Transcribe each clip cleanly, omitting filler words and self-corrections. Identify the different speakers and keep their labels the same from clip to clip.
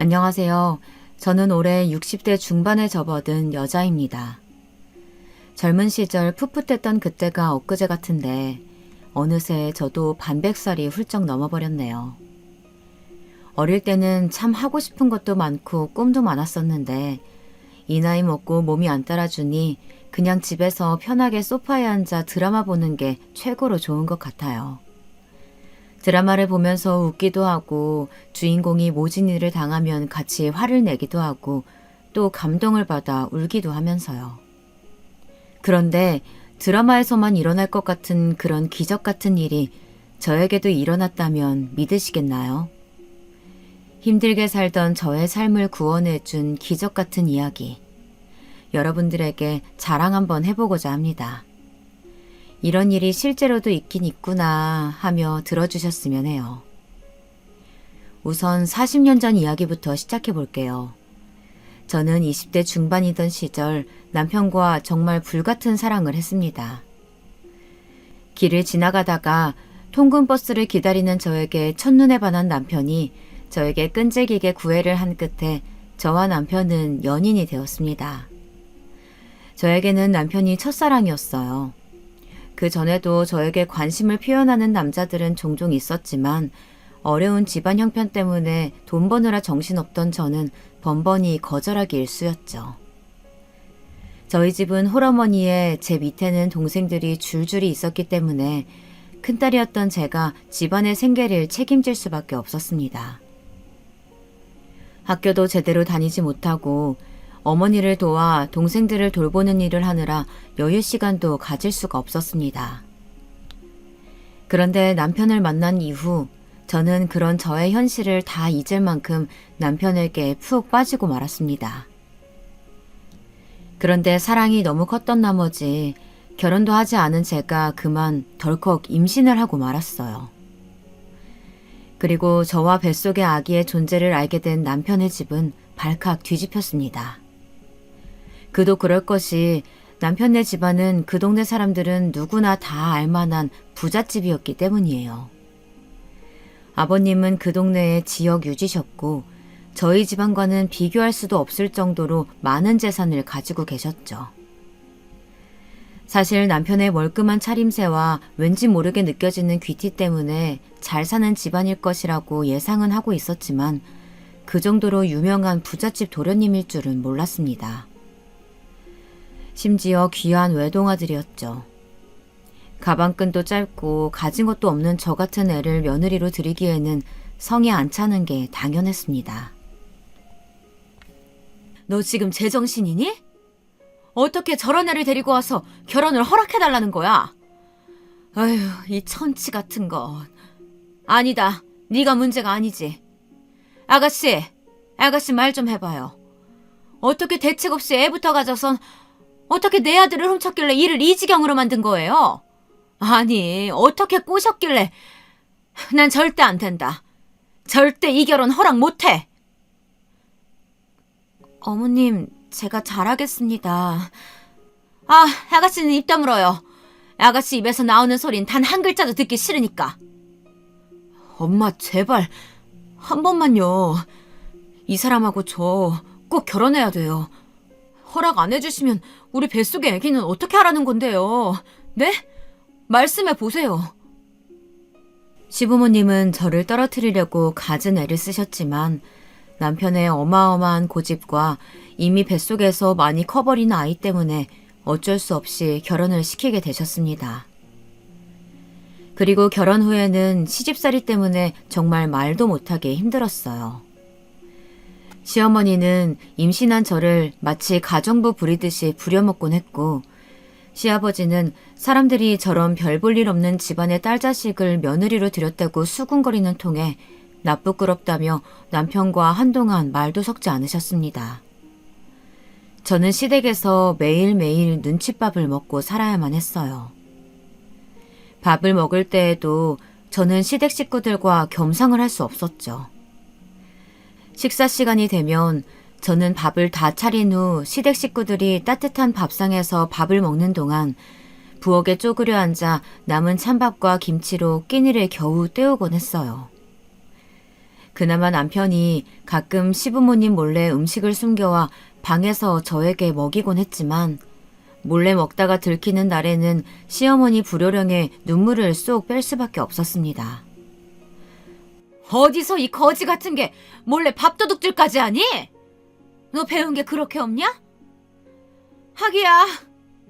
Speaker 1: 안녕하세요. 저는 올해 60대 중반에 접어든 여자입니다. 젊은 시절 풋풋했던 그때가 엊그제 같은데 어느새 저도 반백살이 훌쩍 넘어버렸네요. 어릴 때는 참 하고 싶은 것도 많고 꿈도 많았었는데 이 나이 먹고 몸이 안 따라주니 그냥 집에서 편하게 소파에 앉아 드라마 보는 게 최고로 좋은 것 같아요. 드라마를 보면서 웃기도 하고 주인공이 모진 일을 당하면 같이 화를 내기도 하고 또 감동을 받아 울기도 하면서요. 그런데 드라마에서만 일어날 것 같은 그런 기적 같은 일이 저에게도 일어났다면 믿으시겠나요? 힘들게 살던 저의 삶을 구원해준 기적 같은 이야기. 여러분들에게 자랑 한번 해보고자 합니다. 이런 일이 실제로도 있긴 있구나 하며 들어주셨으면 해요. 우선 40년 전 이야기부터 시작해 볼게요. 저는 20대 중반이던 시절 남편과 정말 불같은 사랑을 했습니다. 길을 지나가다가 통근버스를 기다리는 저에게 첫눈에 반한 남편이 저에게 끈질기게 구애를 한 끝에 저와 남편은 연인이 되었습니다. 저에게는 남편이 첫사랑이었어요. 그 전에도 저에게 관심을 표현하는 남자들은 종종 있었지만 어려운 집안 형편 때문에 돈 버느라 정신없던 저는 번번이 거절하기 일쑤였죠. 저희 집은 홀어머니에 제 밑에는 동생들이 줄줄이 있었기 때문에 큰딸이었던 제가 집안의 생계를 책임질 수밖에 없었습니다. 학교도 제대로 다니지 못하고 어머니를 도와 동생들을 돌보는 일을 하느라 여유 시간도 가질 수가 없었습니다. 그런데 남편을 만난 이후 저는 그런 저의 현실을 다 잊을 만큼 남편에게 푹 빠지고 말았습니다. 그런데 사랑이 너무 컸던 나머지 결혼도 하지 않은 제가 그만 덜컥 임신을 하고 말았어요. 그리고 저와 뱃속의 아기의 존재를 알게 된 남편의 집은 발칵 뒤집혔습니다. 그도 그럴 것이 남편네 집안은 그 동네 사람들은 누구나 다 알만한 부잣집이었기 때문이에요. 아버님은 그 동네의 지역 유지셨고 저희 집안과는 비교할 수도 없을 정도로 많은 재산을 가지고 계셨죠. 사실 남편의 멀끔한 차림새와 왠지 모르게 느껴지는 귀티 때문에 잘 사는 집안일 것이라고 예상은 하고 있었지만 그 정도로 유명한 부잣집 도련님일 줄은 몰랐습니다. 심지어 귀한 외동아들이었죠. 가방끈도 짧고 가진 것도 없는 저 같은 애를 며느리로 들이기에는 성이 안 차는 게 당연했습니다. 너 지금 제정신이니? 어떻게 저런 애를 데리고 와서 결혼을 허락해달라는 거야? 아휴, 이 천치 같은 것. 아니다. 네가 문제가 아니지. 아가씨 말 좀 해봐요. 어떻게 대책 없이 애부터 가져선 어떻게 내 아들을 훔쳤길래 일을 이 지경으로 만든 거예요? 아니, 어떻게 꼬셨길래. 난 절대 안 된다. 절대 이 결혼 허락 못해. 어머님, 제가 잘하겠습니다. 아, 아가씨는 입 다물어요. 아가씨 입에서 나오는 소린 단 한 글자도 듣기 싫으니까. 엄마, 제발 한 번만요. 이 사람하고 저 꼭 결혼해야 돼요. 허락 안 해주시면 우리 뱃속의 아기는 어떻게 하라는 건데요? 네? 말씀해 보세요. 시부모님은 저를 떨어뜨리려고 갖은 애를 쓰셨지만 남편의 어마어마한 고집과 이미 뱃속에서 많이 커버린 아이 때문에 어쩔 수 없이 결혼을 시키게 되셨습니다. 그리고 결혼 후에는 시집살이 때문에 정말 말도 못하게 힘들었어요. 시어머니는 임신한 저를 마치 가정부 부리듯이 부려먹곤 했고 시아버지는 사람들이 저런 별 볼 일 없는 집안의 딸 자식을 며느리로 들였다고 수군거리는 통에 나쁘끄럽다며 남편과 한동안 말도 섞지 않으셨습니다. 저는 시댁에서 매일매일 눈칫밥을 먹고 살아야만 했어요. 밥을 먹을 때에도 저는 시댁 식구들과 겸상을 할 수 없었죠. 식사 시간이 되면 저는 밥을 다 차린 후 시댁 식구들이 따뜻한 밥상에서 밥을 먹는 동안 부엌에 쪼그려 앉아 남은 찬밥과 김치로 끼니를 겨우 때우곤 했어요. 그나마 남편이 가끔 시부모님 몰래 음식을 숨겨와 방에서 저에게 먹이곤 했지만 몰래 먹다가 들키는 날에는 시어머니 불효령에 눈물을 쏙 뺄 수밖에 없었습니다. 어디서 이 거지 같은 게 몰래 밥도둑질까지 하니? 너 배운 게 그렇게 없냐? 하기야,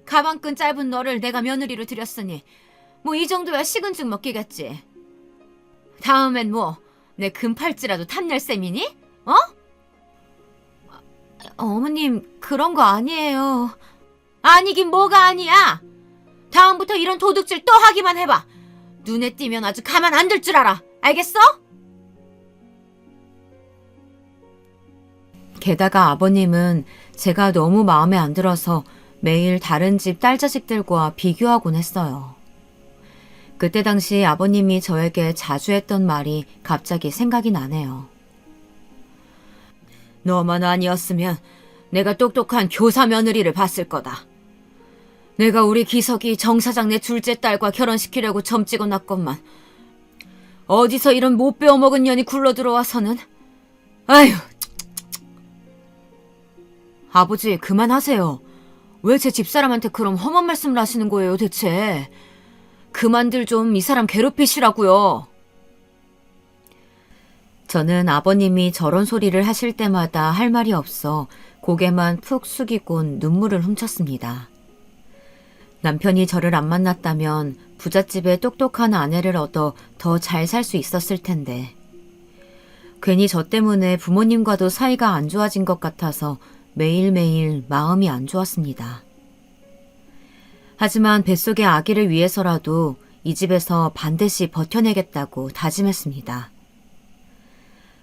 Speaker 1: 가방끈 짧은 너를 내가 며느리로 들였으니 뭐 이 정도야 식은죽 먹기겠지. 다음엔 뭐 내 금팔찌라도 탐낼 셈이니? 어? 어머님, 그런 거 아니에요. 아니긴 뭐가 아니야. 다음부터 이런 도둑질 또 하기만 해봐. 눈에 띄면 아주 가만 안 둘 줄 알아. 알겠어? 게다가 아버님은 제가 너무 마음에 안 들어서 매일 다른 집 딸자식들과 비교하곤 했어요. 그때 당시 아버님이 저에게 자주 했던 말이 갑자기 생각이 나네요. 너만 아니었으면 내가 똑똑한 교사 며느리를 봤을 거다. 내가 우리 기석이 정 사장 내 둘째 딸과 결혼시키려고 점 찍어놨건만 어디서 이런 못 배워먹은 년이 굴러 들어와서는. 아휴. 아버지, 그만하세요. 왜 제 집사람한테 그런 험한 말씀을 하시는 거예요, 대체? 그만들 좀 이 사람 괴롭히시라고요. 저는 아버님이 저런 소리를 하실 때마다 할 말이 없어 고개만 푹 숙이곤 눈물을 훔쳤습니다. 남편이 저를 안 만났다면 부잣집에 똑똑한 아내를 얻어 더 잘 살 수 있었을 텐데 괜히 저 때문에 부모님과도 사이가 안 좋아진 것 같아서 매일매일 마음이 안 좋았습니다. 하지만 뱃속의 아기를 위해서라도 이 집에서 반드시 버텨내겠다고 다짐했습니다.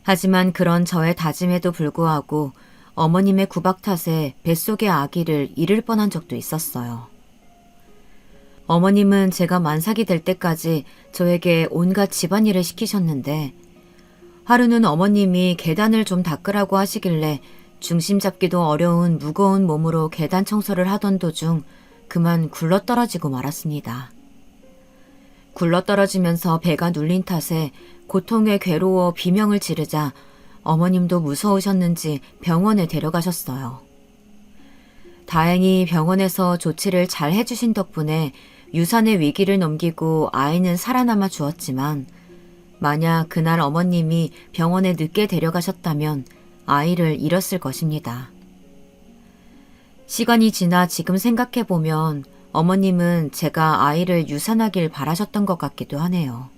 Speaker 1: 하지만 그런 저의 다짐에도 불구하고 어머님의 구박 탓에 뱃속의 아기를 잃을 뻔한 적도 있었어요. 어머님은 제가 만삭이 될 때까지 저에게 온갖 집안일을 시키셨는데 하루는 어머님이 계단을 좀 닦으라고 하시길래 중심 잡기도 어려운 무거운 몸으로 계단 청소를 하던 도중 그만 굴러떨어지고 말았습니다. 굴러떨어지면서 배가 눌린 탓에 고통에 괴로워 비명을 지르자 어머님도 무서우셨는지 병원에 데려가셨어요. 다행히 병원에서 조치를 잘 해주신 덕분에 유산의 위기를 넘기고 아이는 살아남아 주었지만 만약 그날 어머님이 병원에 늦게 데려가셨다면 아이를 잃었을 것입니다. 시간이 지나 지금 생각해보면 어머님은 제가 아이를 유산하길 바라셨던 것 같기도 하네요.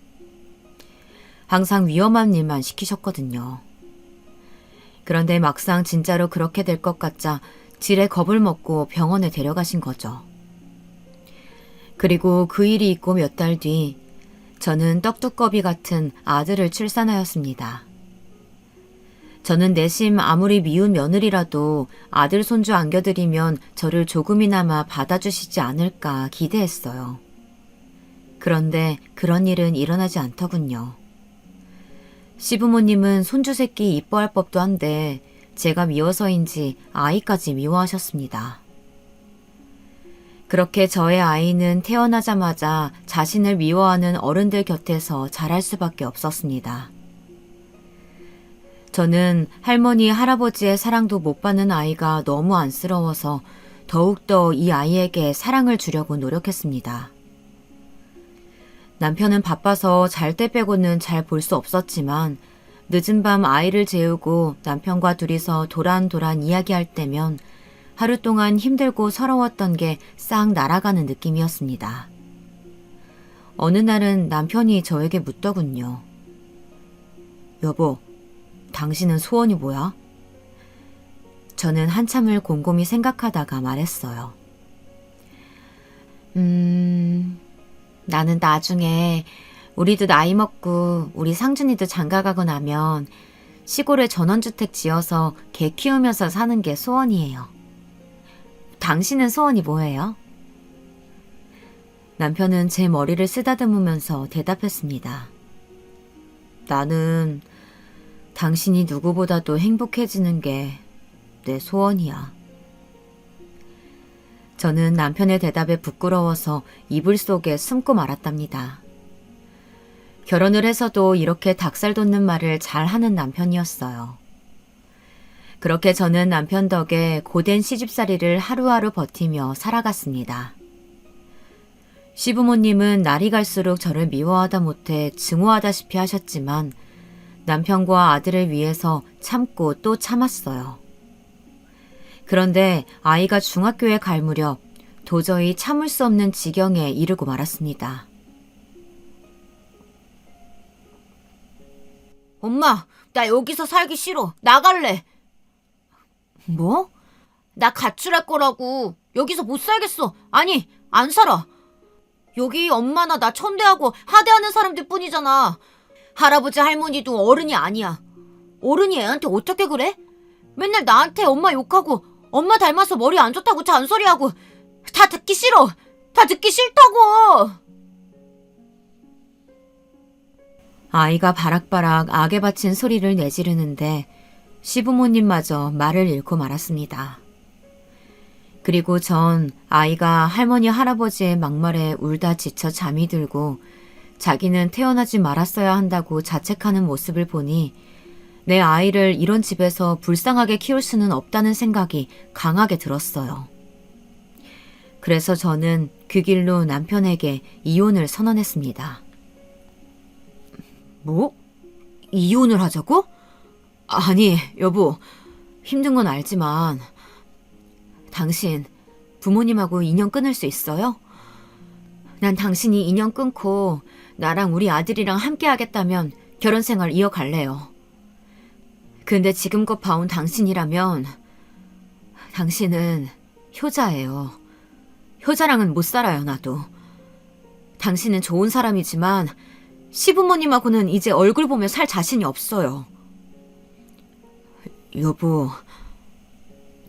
Speaker 1: 항상 위험한 일만 시키셨거든요. 그런데 막상 진짜로 그렇게 될 것 같자 지레 겁을 먹고 병원에 데려가신 거죠. 그리고 그 일이 있고 몇 달 뒤 저는 떡두꺼비 같은 아들을 출산하였습니다. 저는 내심 아무리 미운 며느리라도 아들 손주 안겨드리면 저를 조금이나마 받아주시지 않을까 기대했어요. 그런데 그런 일은 일어나지 않더군요. 시부모님은 손주 새끼 이뻐할 법도 한데 제가 미워서인지 아이까지 미워하셨습니다. 그렇게 저의 아이는 태어나자마자 자신을 미워하는 어른들 곁에서 자랄 수밖에 없었습니다. 저는 할머니, 할아버지의 사랑도 못 받는 아이가 너무 안쓰러워서 더욱더 이 아이에게 사랑을 주려고 노력했습니다. 남편은 바빠서 잘 때 빼고는 잘 볼 수 없었지만 늦은 밤 아이를 재우고 남편과 둘이서 도란도란 이야기할 때면 하루 동안 힘들고 서러웠던 게 싹 날아가는 느낌이었습니다. 어느 날은 남편이 저에게 묻더군요. 여보, 당신은 소원이 뭐야? 저는 한참을 곰곰이 생각하다가 말했어요. 나는 나중에 우리도 나이 먹고 우리 상준이도 장가가고 나면 시골에 전원주택 지어서 개 키우면서 사는 게 소원이에요. 당신은 소원이 뭐예요? 남편은 제 머리를 쓰다듬으면서 대답했습니다. 나는 당신이 누구보다도 행복해지는 게 내 소원이야. 저는 남편의 대답에 부끄러워서 이불 속에 숨고 말았답니다. 결혼을 해서도 이렇게 닭살 돋는 말을 잘 하는 남편이었어요. 그렇게 저는 남편 덕에 고된 시집살이를 하루하루 버티며 살아갔습니다. 시부모님은 날이 갈수록 저를 미워하다 못해 증오하다시피 하셨지만 남편과 아들을 위해서 참고 또 참았어요. 그런데 아이가 중학교에 갈 무렵 도저히 참을 수 없는 지경에 이르고 말았습니다.
Speaker 2: 엄마, 나 여기서 살기 싫어. 나갈래.
Speaker 1: 뭐?
Speaker 2: 나 가출할 거라고. 여기서 못 살겠어. 아니, 안 살아. 여기 엄마나 나 천대하고 하대하는 사람들 뿐이잖아. 할아버지 할머니도 어른이 아니야. 어른이 애한테 어떻게 그래? 맨날 나한테 엄마 욕하고 엄마 닮아서 머리 안 좋다고 잔소리하고 다 듣기 싫어. 다 듣기 싫다고.
Speaker 1: 아이가 바락바락 악에 바친 소리를 내지르는데 시부모님마저 말을 잃고 말았습니다. 그리고 전 아이가 할머니 할아버지의 막말에 울다 지쳐 잠이 들고 자기는 태어나지 말았어야 한다고 자책하는 모습을 보니 내 아이를 이런 집에서 불쌍하게 키울 수는 없다는 생각이 강하게 들었어요. 그래서 저는 그 길로 남편에게 이혼을 선언했습니다. 뭐? 이혼을 하자고? 아니, 여보, 힘든 건 알지만 당신 부모님하고 인연 끊을 수 있어요? 난 당신이 인연 끊고 나랑 우리 아들이랑 함께 하겠다면 결혼 생활 이어갈래요. 근데 지금껏 봐온 당신이라면 당신은 효자예요. 효자랑은 못 살아요, 나도. 당신은 좋은 사람이지만 시부모님하고는 이제 얼굴 보며 살 자신이 없어요. 여보,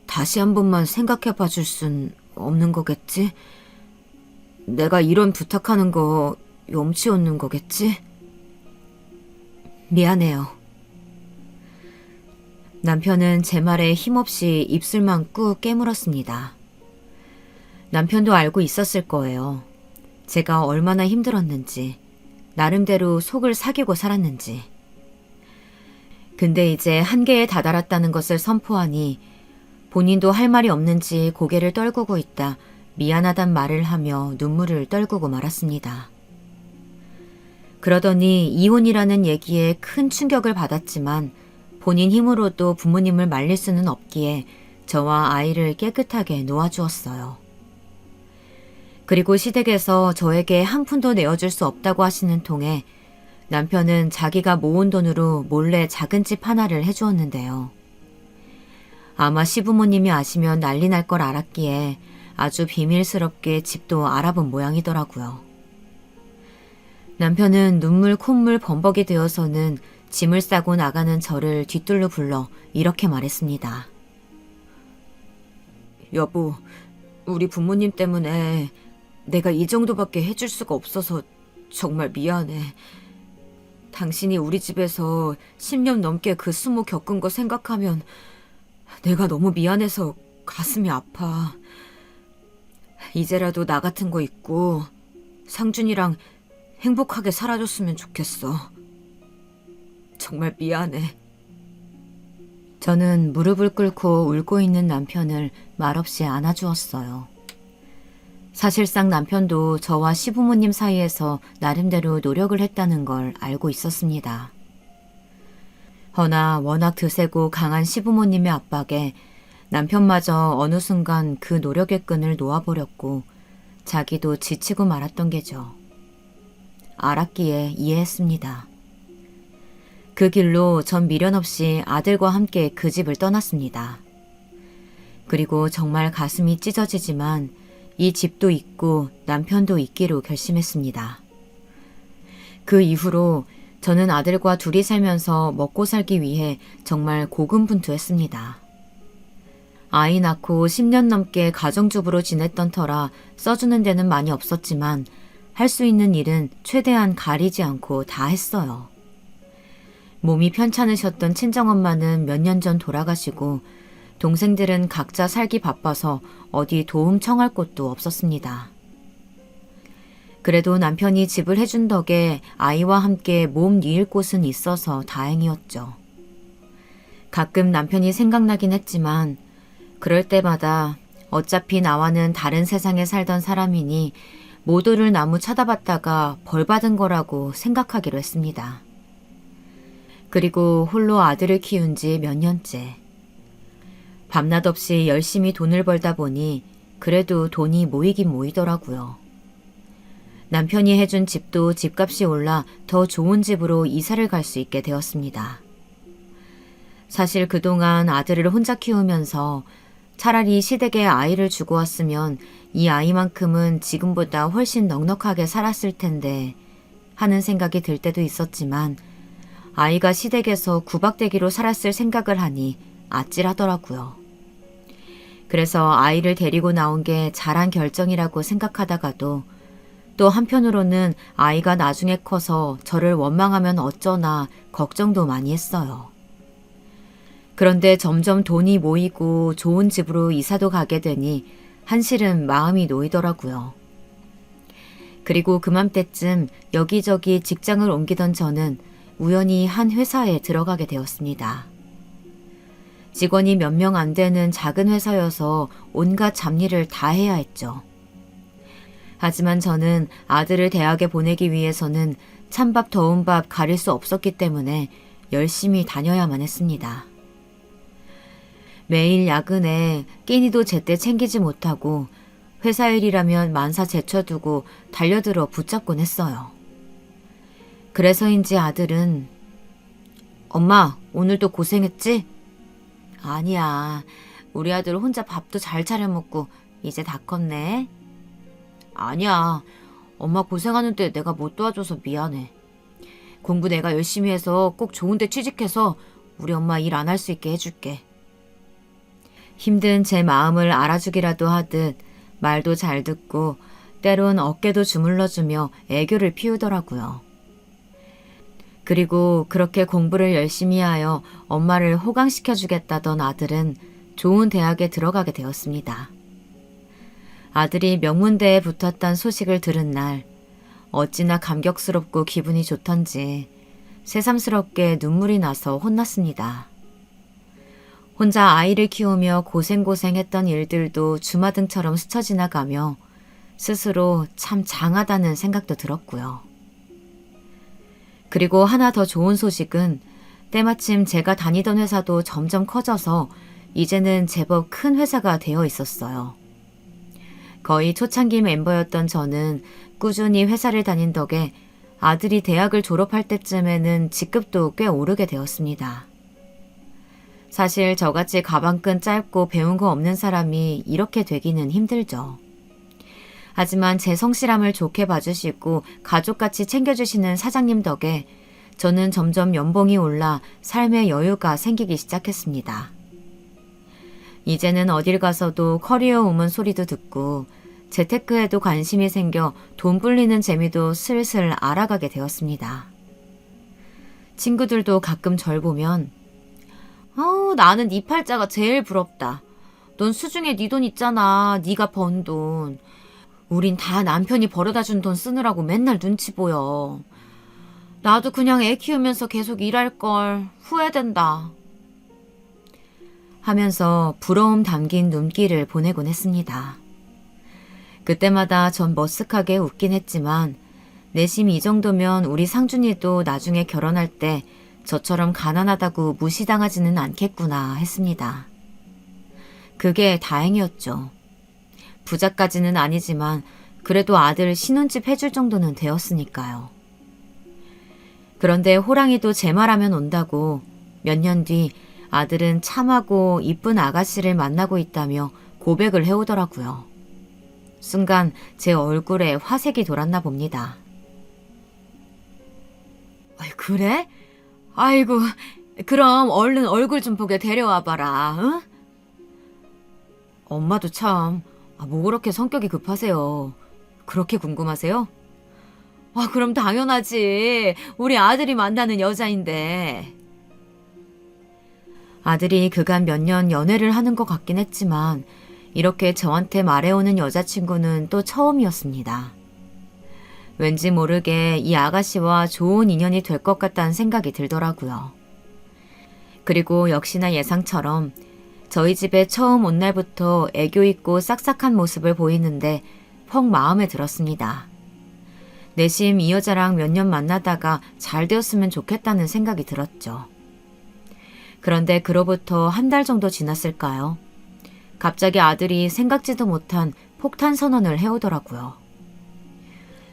Speaker 1: 다시 한 번만 생각해 봐줄 순 없는 거겠지? 내가 이런 부탁하는 거 염치 없는 거겠지? 미안해요. 남편은 제 말에 힘없이 입술만 꾹 깨물었습니다. 남편도 알고 있었을 거예요. 제가 얼마나 힘들었는지, 나름대로 속을 사귀고 살았는지. 근데 이제 한계에 다다랐다는 것을 선포하니 본인도 할 말이 없는지 고개를 떨구고 있다 미안하단 말을 하며 눈물을 떨구고 말았습니다. 그러더니 이혼이라는 얘기에 큰 충격을 받았지만 본인 힘으로도 부모님을 말릴 수는 없기에 저와 아이를 깨끗하게 놓아주었어요. 그리고 시댁에서 저에게 한 푼도 내어줄 수 없다고 하시는 통에 남편은 자기가 모은 돈으로 몰래 작은 집 하나를 해주었는데요. 아마 시부모님이 아시면 난리 날 걸 알았기에 아주 비밀스럽게 집도 알아본 모양이더라고요. 남편은 눈물 콧물 범벅이 되어서는 짐을 싸고 나가는 저를 뒤뜰로 불러 이렇게 말했습니다. 여보, 우리 부모님 때문에 내가 이 정도밖에 해줄 수가 없어서 정말 미안해. 당신이 우리 집에서 10년 넘게 그 수모 겪은 거 생각하면 내가 너무 미안해서 가슴이 아파. 이제라도 나 같은 거 있고 상준이랑 행복하게 살아줬으면 좋겠어. 정말 미안해. 저는 무릎을 꿇고 울고 있는 남편을 말없이 안아주었어요. 사실상 남편도 저와 시부모님 사이에서 나름대로 노력을 했다는 걸 알고 있었습니다. 허나 워낙 드세고 강한 시부모님의 압박에 남편마저 어느 순간 그 노력의 끈을 놓아버렸고 자기도 지치고 말았던 게죠. 알았기에 이해했습니다. 그 길로 전 미련 없이 아들과 함께 그 집을 떠났습니다. 그리고 정말 가슴이 찢어지지만 이 집도 있고 남편도 있기로 결심했습니다. 그 이후로 저는 아들과 둘이 살면서 먹고 살기 위해 정말 고군분투했습니다. 아이 낳고 10년 넘게 가정주부로 지냈던 터라 써주는 데는 많이 없었지만 할 수 있는 일은 최대한 가리지 않고 다 했어요. 몸이 편찮으셨던 친정엄마는 몇 년 전 돌아가시고 동생들은 각자 살기 바빠서 어디 도움 청할 곳도 없었습니다. 그래도 남편이 집을 해준 덕에 아이와 함께 몸 뉘일 곳은 있어서 다행이었죠. 가끔 남편이 생각나긴 했지만 그럴 때마다 어차피 나와는 다른 세상에 살던 사람이니 모두를 나무 쳐다봤다가 벌 받은 거라고 생각하기로 했습니다. 그리고 홀로 아들을 키운 지 몇 년째. 밤낮 없이 열심히 돈을 벌다 보니 그래도 돈이 모이긴 모이더라고요. 남편이 해준 집도 집값이 올라 더 좋은 집으로 이사를 갈 수 있게 되었습니다. 사실 그동안 아들을 혼자 키우면서 차라리 시댁에 아이를 주고 왔으면 이 아이만큼은 지금보다 훨씬 넉넉하게 살았을 텐데 하는 생각이 들 때도 있었지만 아이가 시댁에서 구박대기로 살았을 생각을 하니 아찔하더라고요. 그래서 아이를 데리고 나온 게 잘한 결정이라고 생각하다가도 또 한편으로는 아이가 나중에 커서 저를 원망하면 어쩌나 걱정도 많이 했어요. 그런데 점점 돈이 모이고 좋은 집으로 이사도 가게 되니 한실은 마음이 놓이더라고요. 그리고 그맘때쯤 여기저기 직장을 옮기던 저는 우연히 한 회사에 들어가게 되었습니다. 직원이 몇 명 안 되는 작은 회사여서 온갖 잡일을 다 해야 했죠. 하지만 저는 아들을 대학에 보내기 위해서는 찬밥 더운 밥 가릴 수 없었기 때문에 열심히 다녀야만 했습니다. 매일 야근에 끼니도 제때 챙기지 못하고 회사 일이라면 만사 제쳐두고 달려들어 붙잡곤 했어요. 그래서인지 아들은 엄마 오늘도 고생했지? 아니야. 우리 아들 혼자 밥도 잘 차려 먹고 이제 다 컸네. 아니야. 엄마 고생하는데 내가 못 도와줘서 미안해. 공부 내가 열심히 해서 꼭 좋은 데 취직해서 우리 엄마 일 안 할 수 있게 해줄게. 힘든 제 마음을 알아주기라도 하듯 말도 잘 듣고 때론 어깨도 주물러주며 애교를 피우더라고요. 그리고 그렇게 공부를 열심히 하여 엄마를 호강시켜주겠다던 아들은 좋은 대학에 들어가게 되었습니다. 아들이 명문대에 붙었다는 소식을 들은 날 어찌나 감격스럽고 기분이 좋던지 새삼스럽게 눈물이 나서 혼났습니다. 혼자 아이를 키우며 고생고생했던 일들도 주마등처럼 스쳐 지나가며 스스로 참 장하다는 생각도 들었고요. 그리고 하나 더 좋은 소식은 때마침 제가 다니던 회사도 점점 커져서 이제는 제법 큰 회사가 되어 있었어요. 거의 초창기 멤버였던 저는 꾸준히 회사를 다닌 덕에 아들이 대학을 졸업할 때쯤에는 직급도 꽤 오르게 되었습니다. 사실 저같이 가방끈 짧고 배운 거 없는 사람이 이렇게 되기는 힘들죠. 하지만 제 성실함을 좋게 봐주시고 가족같이 챙겨주시는 사장님 덕에 저는 점점 연봉이 올라 삶의 여유가 생기기 시작했습니다. 이제는 어딜 가서도 커리어 우먼 소리도 듣고 재테크에도 관심이 생겨 돈 불리는 재미도 슬슬 알아가게 되었습니다. 친구들도 가끔 절 보면 나는 네 팔자가 제일 부럽다. 넌 수중에 네 돈 있잖아. 네가 번 돈. 우린 다 남편이 벌어다 준 돈 쓰느라고 맨날 눈치 보여. 나도 그냥 애 키우면서 계속 일할 걸 후회된다. 하면서 부러움 담긴 눈길을 보내곤 했습니다. 그때마다 전 머쓱하게 웃긴 했지만 내심 이 정도면 우리 상준이도 나중에 결혼할 때 저처럼 가난하다고 무시당하지는 않겠구나 했습니다. 그게 다행이었죠. 부자까지는 아니지만 그래도 아들 신혼집 해줄 정도는 되었으니까요. 그런데 호랑이도 제 말하면 온다고 몇 년 뒤 아들은 참하고 이쁜 아가씨를 만나고 있다며 고백을 해오더라고요. 순간 제 얼굴에 화색이 돌았나 봅니다. 그래? 아이고, 그럼 얼른 얼굴 좀 보게 데려와봐라, 응? 엄마도 참, 뭐 그렇게 성격이 급하세요. 그렇게 궁금하세요? 그럼 당연하지. 우리 아들이 만나는 여자인데. 아들이 그간 몇 년 연애를 하는 것 같긴 했지만 이렇게 저한테 말해오는 여자친구는 또 처음이었습니다. 왠지 모르게 이 아가씨와 좋은 인연이 될 것 같다는 생각이 들더라고요. 그리고 역시나 예상처럼 저희 집에 처음 온 날부터 애교 있고 싹싹한 모습을 보이는데 퍽 마음에 들었습니다. 내심 이 여자랑 몇 년 만나다가 잘 되었으면 좋겠다는 생각이 들었죠. 그런데 그로부터 한 달 정도 지났을까요? 갑자기 아들이 생각지도 못한 폭탄 선언을 해오더라고요.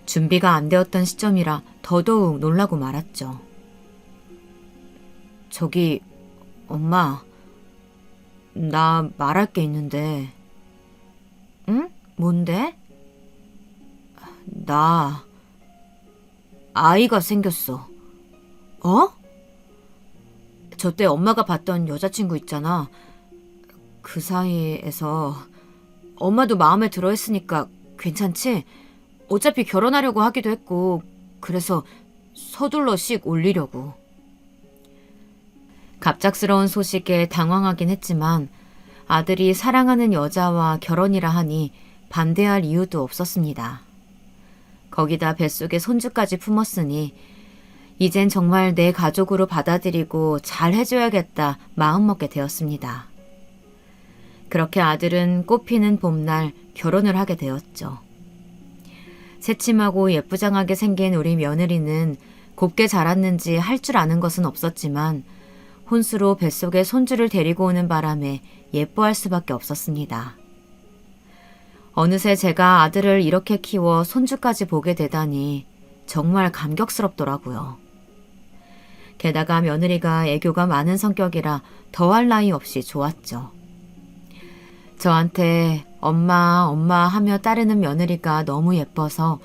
Speaker 1: 준비가 안 되었던 시점이라 더더욱 놀라고 말았죠. 저기, 엄마, 나 말할 게 있는데. 응? 뭔데? 나 아이가 생겼어. 어? 저 때 엄마가 봤던 여자친구 있잖아. 그 사이에서 엄마도 마음에 들어 했으니까 괜찮지? 어차피 결혼하려고 하기도 했고 그래서 서둘러 씩 올리려고. 갑작스러운 소식에 당황하긴 했지만 아들이 사랑하는 여자와 결혼이라 하니 반대할 이유도 없었습니다. 거기다 뱃속에 손주까지 품었으니 이젠 정말 내 가족으로 받아들이고 잘 해줘야겠다 마음먹게 되었습니다. 그렇게 아들은 꽃피는 봄날 결혼을 하게 되었죠. 새침하고 예쁘장하게 생긴 우리 며느리는 곱게 자랐는지 할 줄 아는 것은 없었지만 혼수로 뱃속에 손주를 데리고 오는 바람에 예뻐할 수밖에 없었습니다. 어느새 제가 아들을 이렇게 키워 손주까지 보게 되다니 정말 감격스럽더라고요. 게다가 며느리가 애교가 많은 성격이라 더할 나위 없이 좋았죠. 저한테 엄마, 엄마 하며 따르는 며느리가 너무 예뻐서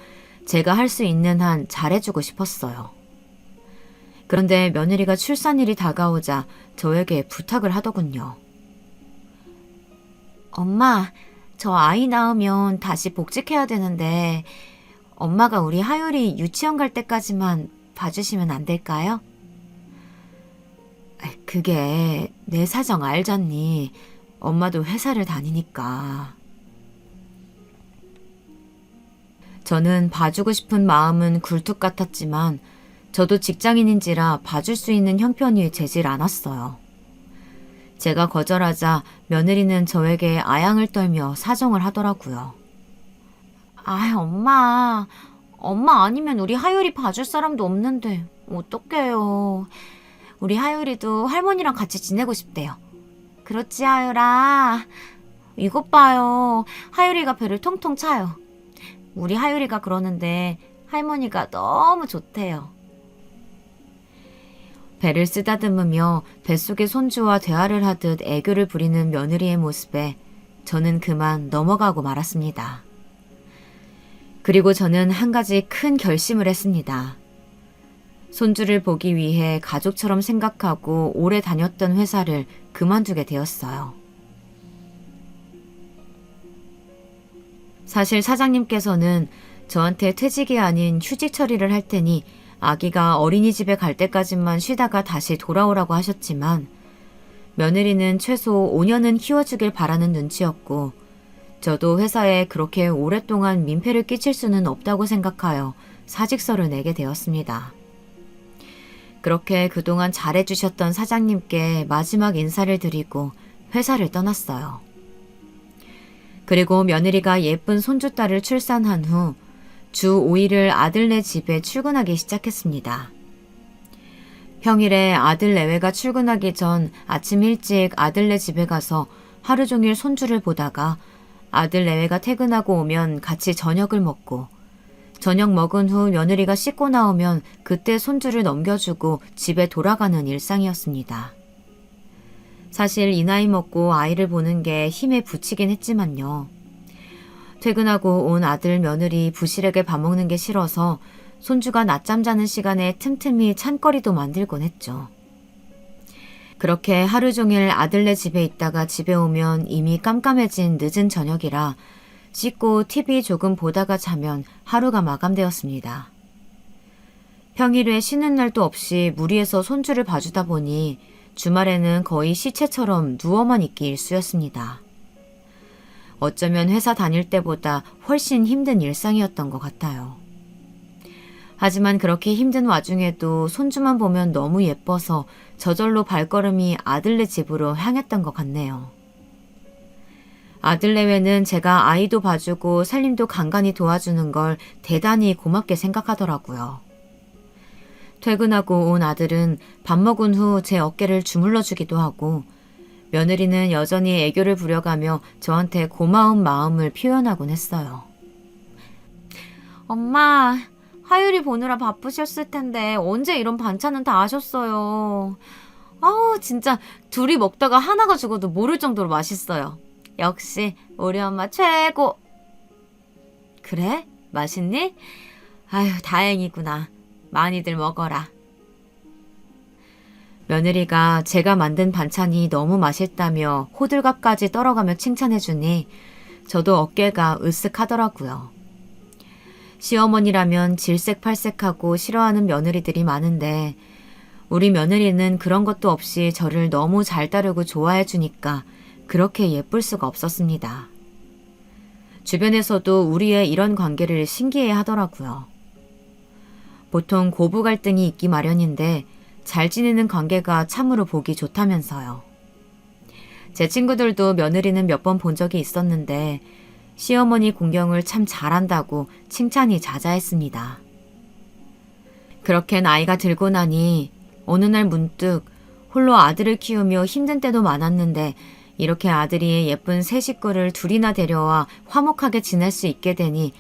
Speaker 1: 제가 할 수 있는 한 잘해주고 싶었어요. 그런데 며느리가 출산일이 다가오자 저에게 부탁을 하더군요. 엄마, 저 아이 낳으면 다시 복직해야 되는데 엄마가 우리 하율이 유치원 갈 때까지만 봐주시면 안 될까요? 그게 내 사정 알잖니. 엄마도 회사를 다니니까. 저는 봐주고 싶은 마음은 굴뚝 같았지만 저도 직장인인지라 봐줄 수 있는 형편이 되질 않았어요. 제가 거절하자 며느리는 저에게 아양을 떨며 사정을 하더라고요. 아, 엄마 아니면 우리 하율이 봐줄 사람도 없는데 어떡해요. 우리 하율이도 할머니랑 같이 지내고 싶대요. 그렇지, 하율아. 이것 봐요. 하율이가 배를 통통 차요. 우리 하율이가 그러는데 할머니가 너무 좋대요. 배를 쓰다듬으며 뱃속의 손주와 대화를 하듯 애교를 부리는 며느리의 모습에 저는 그만 넘어가고 말았습니다. 그리고 저는 한 가지 큰 결심을 했습니다. 손주를 보기 위해 가족처럼 생각하고 오래 다녔던 회사를 그만두게 되었어요. 사실 사장님께서는 저한테 퇴직이 아닌 휴직 처리를 할 테니 아기가 어린이집에 갈 때까지만 쉬다가 다시 돌아오라고 하셨지만 며느리는 최소 5년은 키워주길 바라는 눈치였고 저도 회사에 그렇게 오랫동안 민폐를 끼칠 수는 없다고 생각하여 사직서를 내게 되었습니다. 그렇게 그동안 잘해주셨던 사장님께 마지막 인사를 드리고 회사를 떠났어요. 그리고 며느리가 예쁜 손주딸을 출산한 후 주 5일을 아들네 집에 출근하기 시작했습니다. 평일에 아들 내외가 출근하기 전 아침 일찍 아들네 집에 가서 하루 종일 손주를 보다가 아들 내외가 퇴근하고 오면 같이 저녁을 먹고 저녁 먹은 후 며느리가 씻고 나오면 그때 손주를 넘겨주고 집에 돌아가는 일상이었습니다. 사실 이 나이 먹고 아이를 보는 게 힘에 부치긴 했지만요. 퇴근하고 온 아들 며느리 부실하게 밥 먹는 게 싫어서 손주가 낮잠 자는 시간에 틈틈이 찬거리도 만들곤 했죠. 그렇게 하루 종일 아들네 집에 있다가 집에 오면 이미 깜깜해진 늦은 저녁이라 씻고 TV 조금 보다가 자면 하루가 마감되었습니다. 평일에 쉬는 날도 없이 무리해서 손주를 봐주다 보니 주말에는 거의 시체처럼 누워만 있기 일쑤였습니다. 어쩌면 회사 다닐 때보다 훨씬 힘든 일상이었던 것 같아요. 하지만 그렇게 힘든 와중에도 손주만 보면 너무 예뻐서 저절로 발걸음이 아들네 집으로 향했던 것 같네요. 아들내외는 제가 아이도 봐주고 살림도 간간히 도와주는 걸 대단히 고맙게 생각하더라고요. 퇴근하고 온 아들은 밥 먹은 후 제 어깨를 주물러 주기도 하고, 며느리는 여전히 애교를 부려가며 저한테 고마운 마음을 표현하곤 했어요. 엄마, 하율이 보느라 바쁘셨을 텐데 언제 이런 반찬은 다 하셨어요. 아우, 진짜 둘이 먹다가 하나가 죽어도 모를 정도로 맛있어요. 역시 우리 엄마 최고. 그래? 맛있니? 아유, 다행이구나. 많이들 먹어라. 며느리가 제가 만든 반찬이 너무 맛있다며 호들갑까지 떨어가며 칭찬해주니 저도 어깨가 으쓱하더라고요. 시어머니라면 질색팔색하고 싫어하는 며느리들이 많은데 우리 며느리는 그런 것도 없이 저를 너무 잘 따르고 좋아해주니까 그렇게 예쁠 수가 없었습니다. 주변에서도 우리의 이런 관계를 신기해 하더라고요. 보통 고부 갈등이 있기 마련인데 잘 지내는 관계가 참으로 보기 좋다면서요. 제 친구들도 며느리는 몇 번 본 적이 있었는데 시어머니 공경을 참 잘한다고 칭찬이 자자했습니다. 그렇게 나이가 들고 나니 어느 날 문득 홀로 아들을 키우며 힘든 때도 많았는데 이렇게 아들이 예쁜 새 식구를 둘이나 데려와 화목하게 지낼 수 있게 되니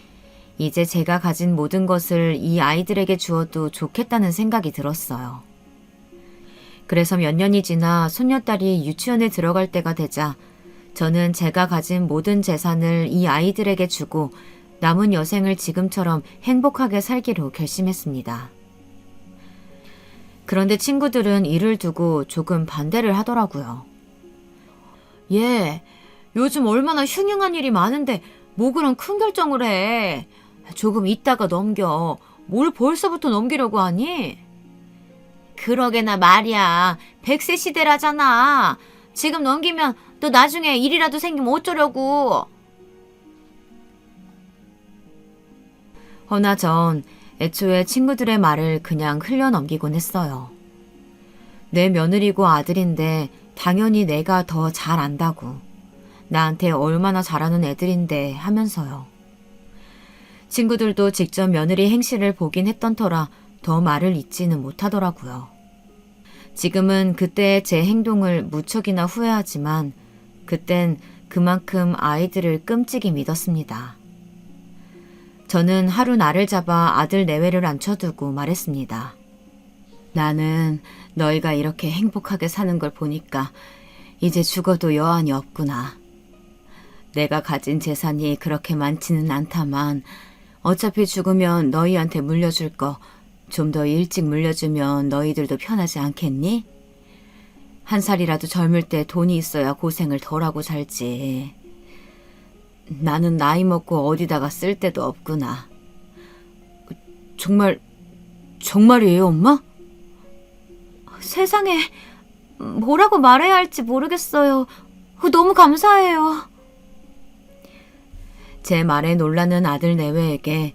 Speaker 1: 이제 제가 가진 모든 것을 이 아이들에게 주어도 좋겠다는 생각이 들었어요. 그래서 몇 년이 지나 손녀딸이 유치원에 들어갈 때가 되자 저는 제가 가진 모든 재산을 이 아이들에게 주고 남은 여생을 지금처럼 행복하게 살기로 결심했습니다. 그런데 친구들은 이를 두고 조금 반대를 하더라고요. 얘, 요즘 얼마나 흉흉한 일이 많은데 뭐 그런 큰 결정을 해. 조금 있다가 넘겨. 뭘 벌써부터 넘기려고 하니? 그러게나 말이야. 100세 시대라잖아. 지금 넘기면 또 나중에 일이라도 생기면 어쩌려고. 허나 전 애초에 친구들의 말을 그냥 흘려넘기곤 했어요. 내 며느리고 아들인데 당연히 내가 더 잘 안다고. 나한테 얼마나 잘하는 애들인데 하면서요. 친구들도 직접 며느리 행실을 보긴 했던 터라 더 말을 잇지는 못하더라고요. 지금은 그때의 제 행동을 무척이나 후회하지만 그땐 그만큼 아이들을 끔찍이 믿었습니다. 저는 하루 날을 잡아 아들 내외를 앉혀두고 말했습니다. 나는 너희가 이렇게 행복하게 사는 걸 보니까 이제 죽어도 여한이 없구나. 내가 가진 재산이 그렇게 많지는 않다만 어차피 죽으면 너희한테 물려줄 거 좀 더 일찍 물려주면 너희들도 편하지 않겠니? 한 살이라도 젊을 때 돈이 있어야 고생을 덜하고 살지. 나는 나이 먹고 어디다가 쓸 데도 없구나. 정말이에요, 엄마? 세상에 뭐라고 말해야 할지 모르겠어요. 너무 감사해요. 제 말에 놀라는 아들 내외에게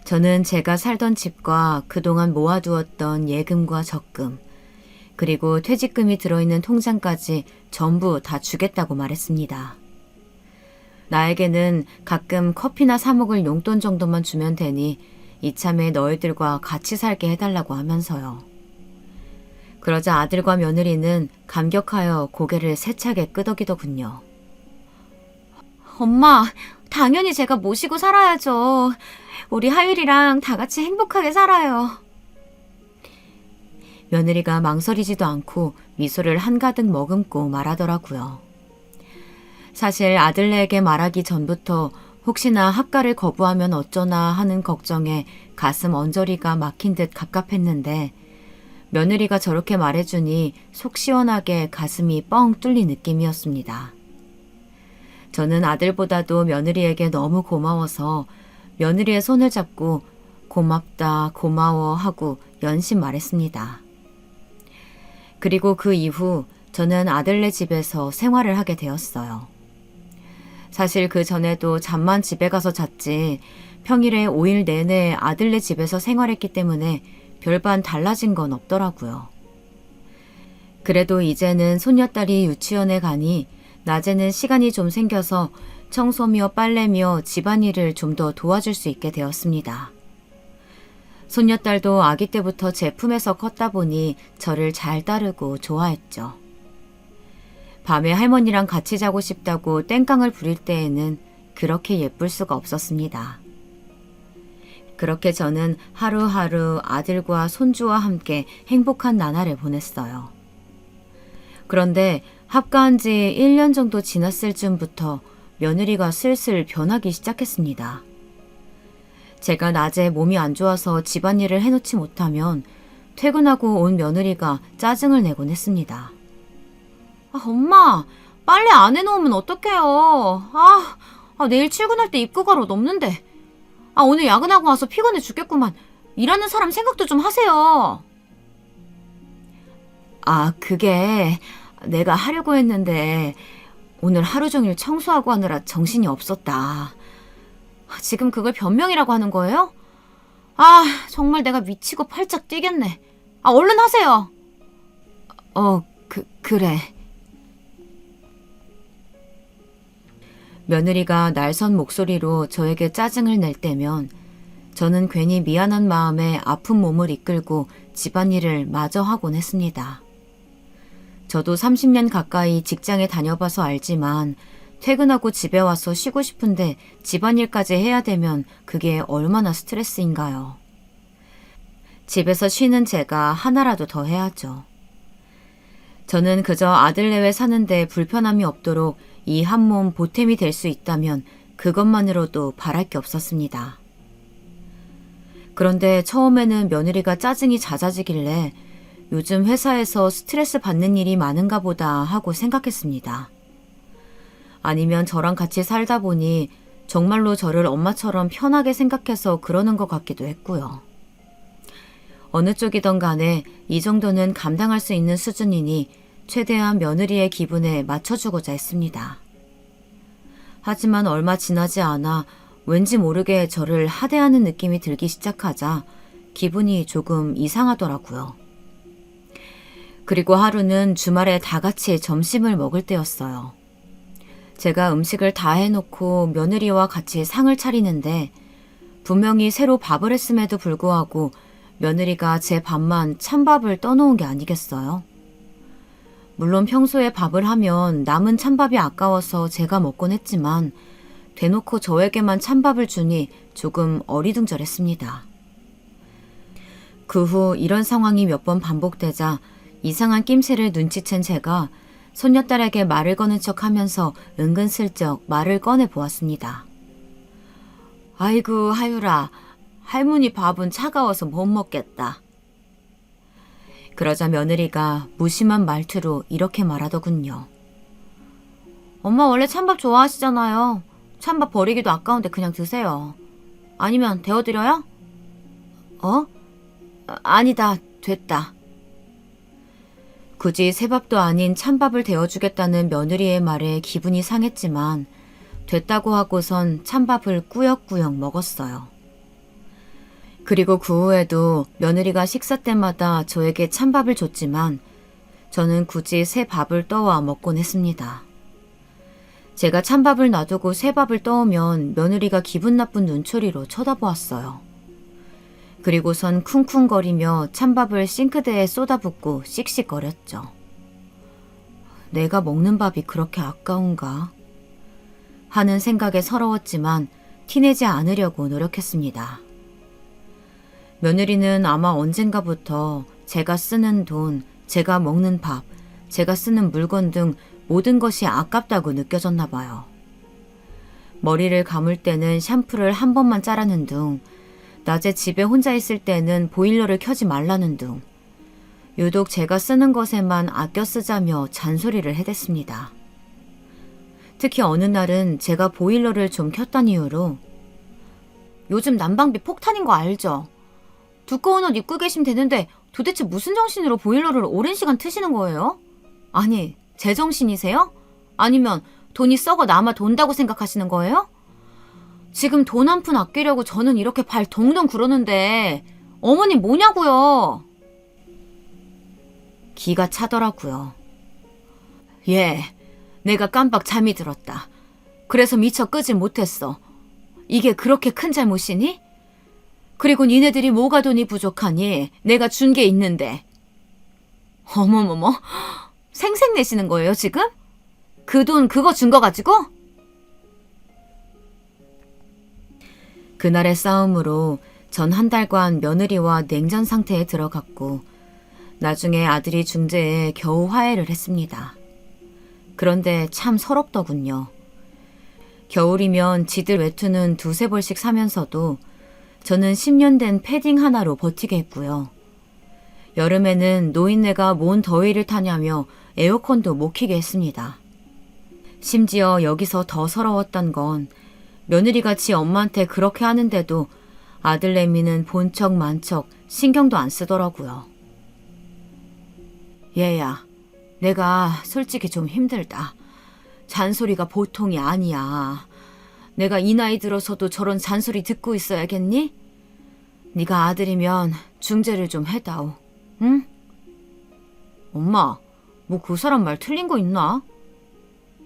Speaker 1: 저는 제가 살던 집과 그동안 모아두었던 예금과 적금, 그리고 퇴직금이 들어있는 통장까지 전부 다 주겠다고 말했습니다. 나에게는 가끔 커피나 사 먹을 용돈 정도만 주면 되니 이참에 너희들과 같이 살게 해달라고 하면서요. 그러자 아들과 며느리는 감격하여 고개를 세차게 끄덕이더군요. 엄마, 당연히 제가 모시고 살아야죠. 우리 하율이랑 다 같이 행복하게 살아요. 며느리가 망설이지도 않고 미소를 한가득 머금고 말하더라고요. 사실 아들네에게 말하기 전부터 혹시나 학가를 거부하면 어쩌나 하는 걱정에 가슴 언저리가 막힌 듯 갑갑했는데 며느리가 저렇게 말해주니 속 시원하게 가슴이 뻥 뚫린 느낌이었습니다. 저는 아들보다도 며느리에게 너무 고마워서 며느리의 손을 잡고 고맙다, 고마워 하고 연신 말했습니다. 그리고 그 이후 저는 아들네 집에서 생활을 하게 되었어요. 사실 그 전에도 잠만 집에 가서 잤지 평일에 5일 내내 아들네 집에서 생활했기 때문에 별반 달라진 건 없더라고요. 그래도 이제는 손녀딸이 유치원에 가니 낮에는 시간이 좀 생겨서 청소며 빨래며 집안일을 좀 더 도와줄 수 있게 되었습니다. 손녀딸도 아기 때부터 제 품에서 컸다 보니 저를 잘 따르고 좋아했죠. 밤에 할머니랑 같이 자고 싶다고 땡깡을 부릴 때에는 그렇게 예쁠 수가 없었습니다. 그렇게 저는 하루하루 아들과 손주와 함께 행복한 나날을 보냈어요. 그런데 합가한 지 1년 정도 지났을 즈음부터 며느리가 슬슬 변하기 시작했습니다. 제가 낮에 몸이 안 좋아서 집안일을 해놓지 못하면 퇴근하고 온 며느리가 짜증을 내곤 했습니다. 엄마, 빨래 안 해놓으면 어떡해요. 내일 출근할 때 입고 갈 옷 없는데. 오늘 야근하고 와서 피곤해 죽겠구만. 일하는 사람 생각도 좀 하세요. 그게 내가 하려고 했는데 오늘 하루 종일 청소하고 하느라 정신이 없었다. 지금 그걸 변명이라고 하는 거예요? 정말 내가 미치고 팔짝 뛰겠네. 얼른 하세요. 그래. 며느리가 날선 목소리로 저에게 짜증을 낼 때면 저는 괜히 미안한 마음에 아픈 몸을 이끌고 집안일을 마저 하곤 했습니다. 저도 30년 가까이 직장에 다녀봐서 알지만 퇴근하고 집에 와서 쉬고 싶은데 집안일까지 해야 되면 그게 얼마나 스트레스인가요. 집에서 쉬는 제가 하나라도 더 해야죠. 저는 그저 아들네외 사는데 불편함이 없도록 이 한 몸 보탬이 될 수 있다면 그것만으로도 바랄 게 없었습니다. 그런데 처음에는 며느리가 짜증이 잦아지길래 요즘 회사에서 스트레스 받는 일이 많은가 보다 하고 생각했습니다. 아니면 저랑 같이 살다 보니 정말로 저를 엄마처럼 편하게 생각해서 그러는 것 같기도 했고요. 어느 쪽이든 간에 이 정도는 감당할 수 있는 수준이니 최대한 며느리의 기분에 맞춰주고자 했습니다. 하지만 얼마 지나지 않아 왠지 모르게 저를 하대하는 느낌이 들기 시작하자 기분이 조금 이상하더라고요. 그리고 하루는 주말에 다 같이 점심을 먹을 때였어요. 제가 음식을 다 해놓고 며느리와 같이 상을 차리는데 분명히 새로 밥을 했음에도 불구하고 며느리가 제 밥만 찬밥을 떠놓은 게 아니겠어요? 물론 평소에 밥을 하면 남은 찬밥이 아까워서 제가 먹곤 했지만 대놓고 저에게만 찬밥을 주니 조금 어리둥절했습니다. 그 후 이런 상황이 몇 번 반복되자 이상한 낌새를 눈치챈 제가 손녀딸에게 말을 거는 척하면서 은근슬쩍 말을 꺼내보았습니다. 아이고 하유라, 할머니 밥은 차가워서 못 먹겠다. 그러자 며느리가 무심한 말투로 이렇게 말하더군요. 엄마 원래 찬밥 좋아하시잖아요. 찬밥 버리기도 아까운데 그냥 드세요. 아니면 데워드려요? 아니다, 됐다. 굳이 새밥도 아닌 찬밥을 데워주겠다는 며느리의 말에 기분이 상했지만 됐다고 하고선 찬밥을 꾸역꾸역 먹었어요. 그리고 그 후에도 며느리가 식사 때마다 저에게 찬밥을 줬지만 저는 굳이 새 밥을 떠와 먹곤 했습니다. 제가 찬밥을 놔두고 새 밥을 떠오면 며느리가 기분 나쁜 눈초리로 쳐다보았어요. 그리고선 쿵쿵거리며 찬밥을 싱크대에 쏟아붓고 씩씩거렸죠. 내가 먹는 밥이 그렇게 아까운가? 하는 생각에 서러웠지만 티내지 않으려고 노력했습니다. 며느리는 아마 언젠가부터 제가 쓰는 돈, 제가 먹는 밥, 제가 쓰는 물건 등 모든 것이 아깝다고 느껴졌나 봐요. 머리를 감을 때는 샴푸를 한 번만 짜라는 둥, 낮에 집에 혼자 있을 때는 보일러를 켜지 말라는 둥, 유독 제가 쓰는 것에만 아껴 쓰자며 잔소리를 해댔습니다. 특히 어느 날은 제가 보일러를 좀 켰단 이유로 요즘 난방비 폭탄인 거 알죠? 두꺼운 옷 입고 계시면 되는데 도대체 무슨 정신으로 보일러를 오랜 시간 트시는 거예요? 아니, 제정신이세요? 아니면 돈이 썩어 남아 돈다고 생각하시는 거예요? 지금 돈 한 푼 아끼려고 저는 이렇게 발 동동 구르는데 어머니 뭐냐고요? 기가 차더라고요. 예, 내가 깜빡 잠이 들었다. 그래서 미처 끄질 못했어. 이게 그렇게 큰 잘못이니? 그리고 니네들이 뭐가 돈이 부족하니 내가 준 게 있는데. 어머머머, 생색내시는 거예요 지금? 그 돈 그거 준 거 가지고? 그날의 싸움으로 전 한 달간 며느리와 냉전 상태에 들어갔고 나중에 아들이 중재해 겨우 화해를 했습니다. 그런데 참 서럽더군요. 겨울이면 지들 외투는 두세 벌씩 사면서도 저는 10년 된 패딩 하나로 버티게 했고요. 여름에는 노인네가 뭔 더위를 타냐며 에어컨도 못 켜게 했습니다. 심지어 여기서 더 서러웠던 건 며느리가 지 엄마한테 그렇게 하는데도 아들내미는 본척 만척 신경도 안 쓰더라고요. 얘야, 내가 솔직히 좀 힘들다. 잔소리가 보통이 아니야. 내가 이 나이 들어서도 저런 잔소리 듣고 있어야겠니? 네가 아들이면 중재를 좀 해다오. 응? 엄마, 뭐 그 사람 말 틀린 거 있나?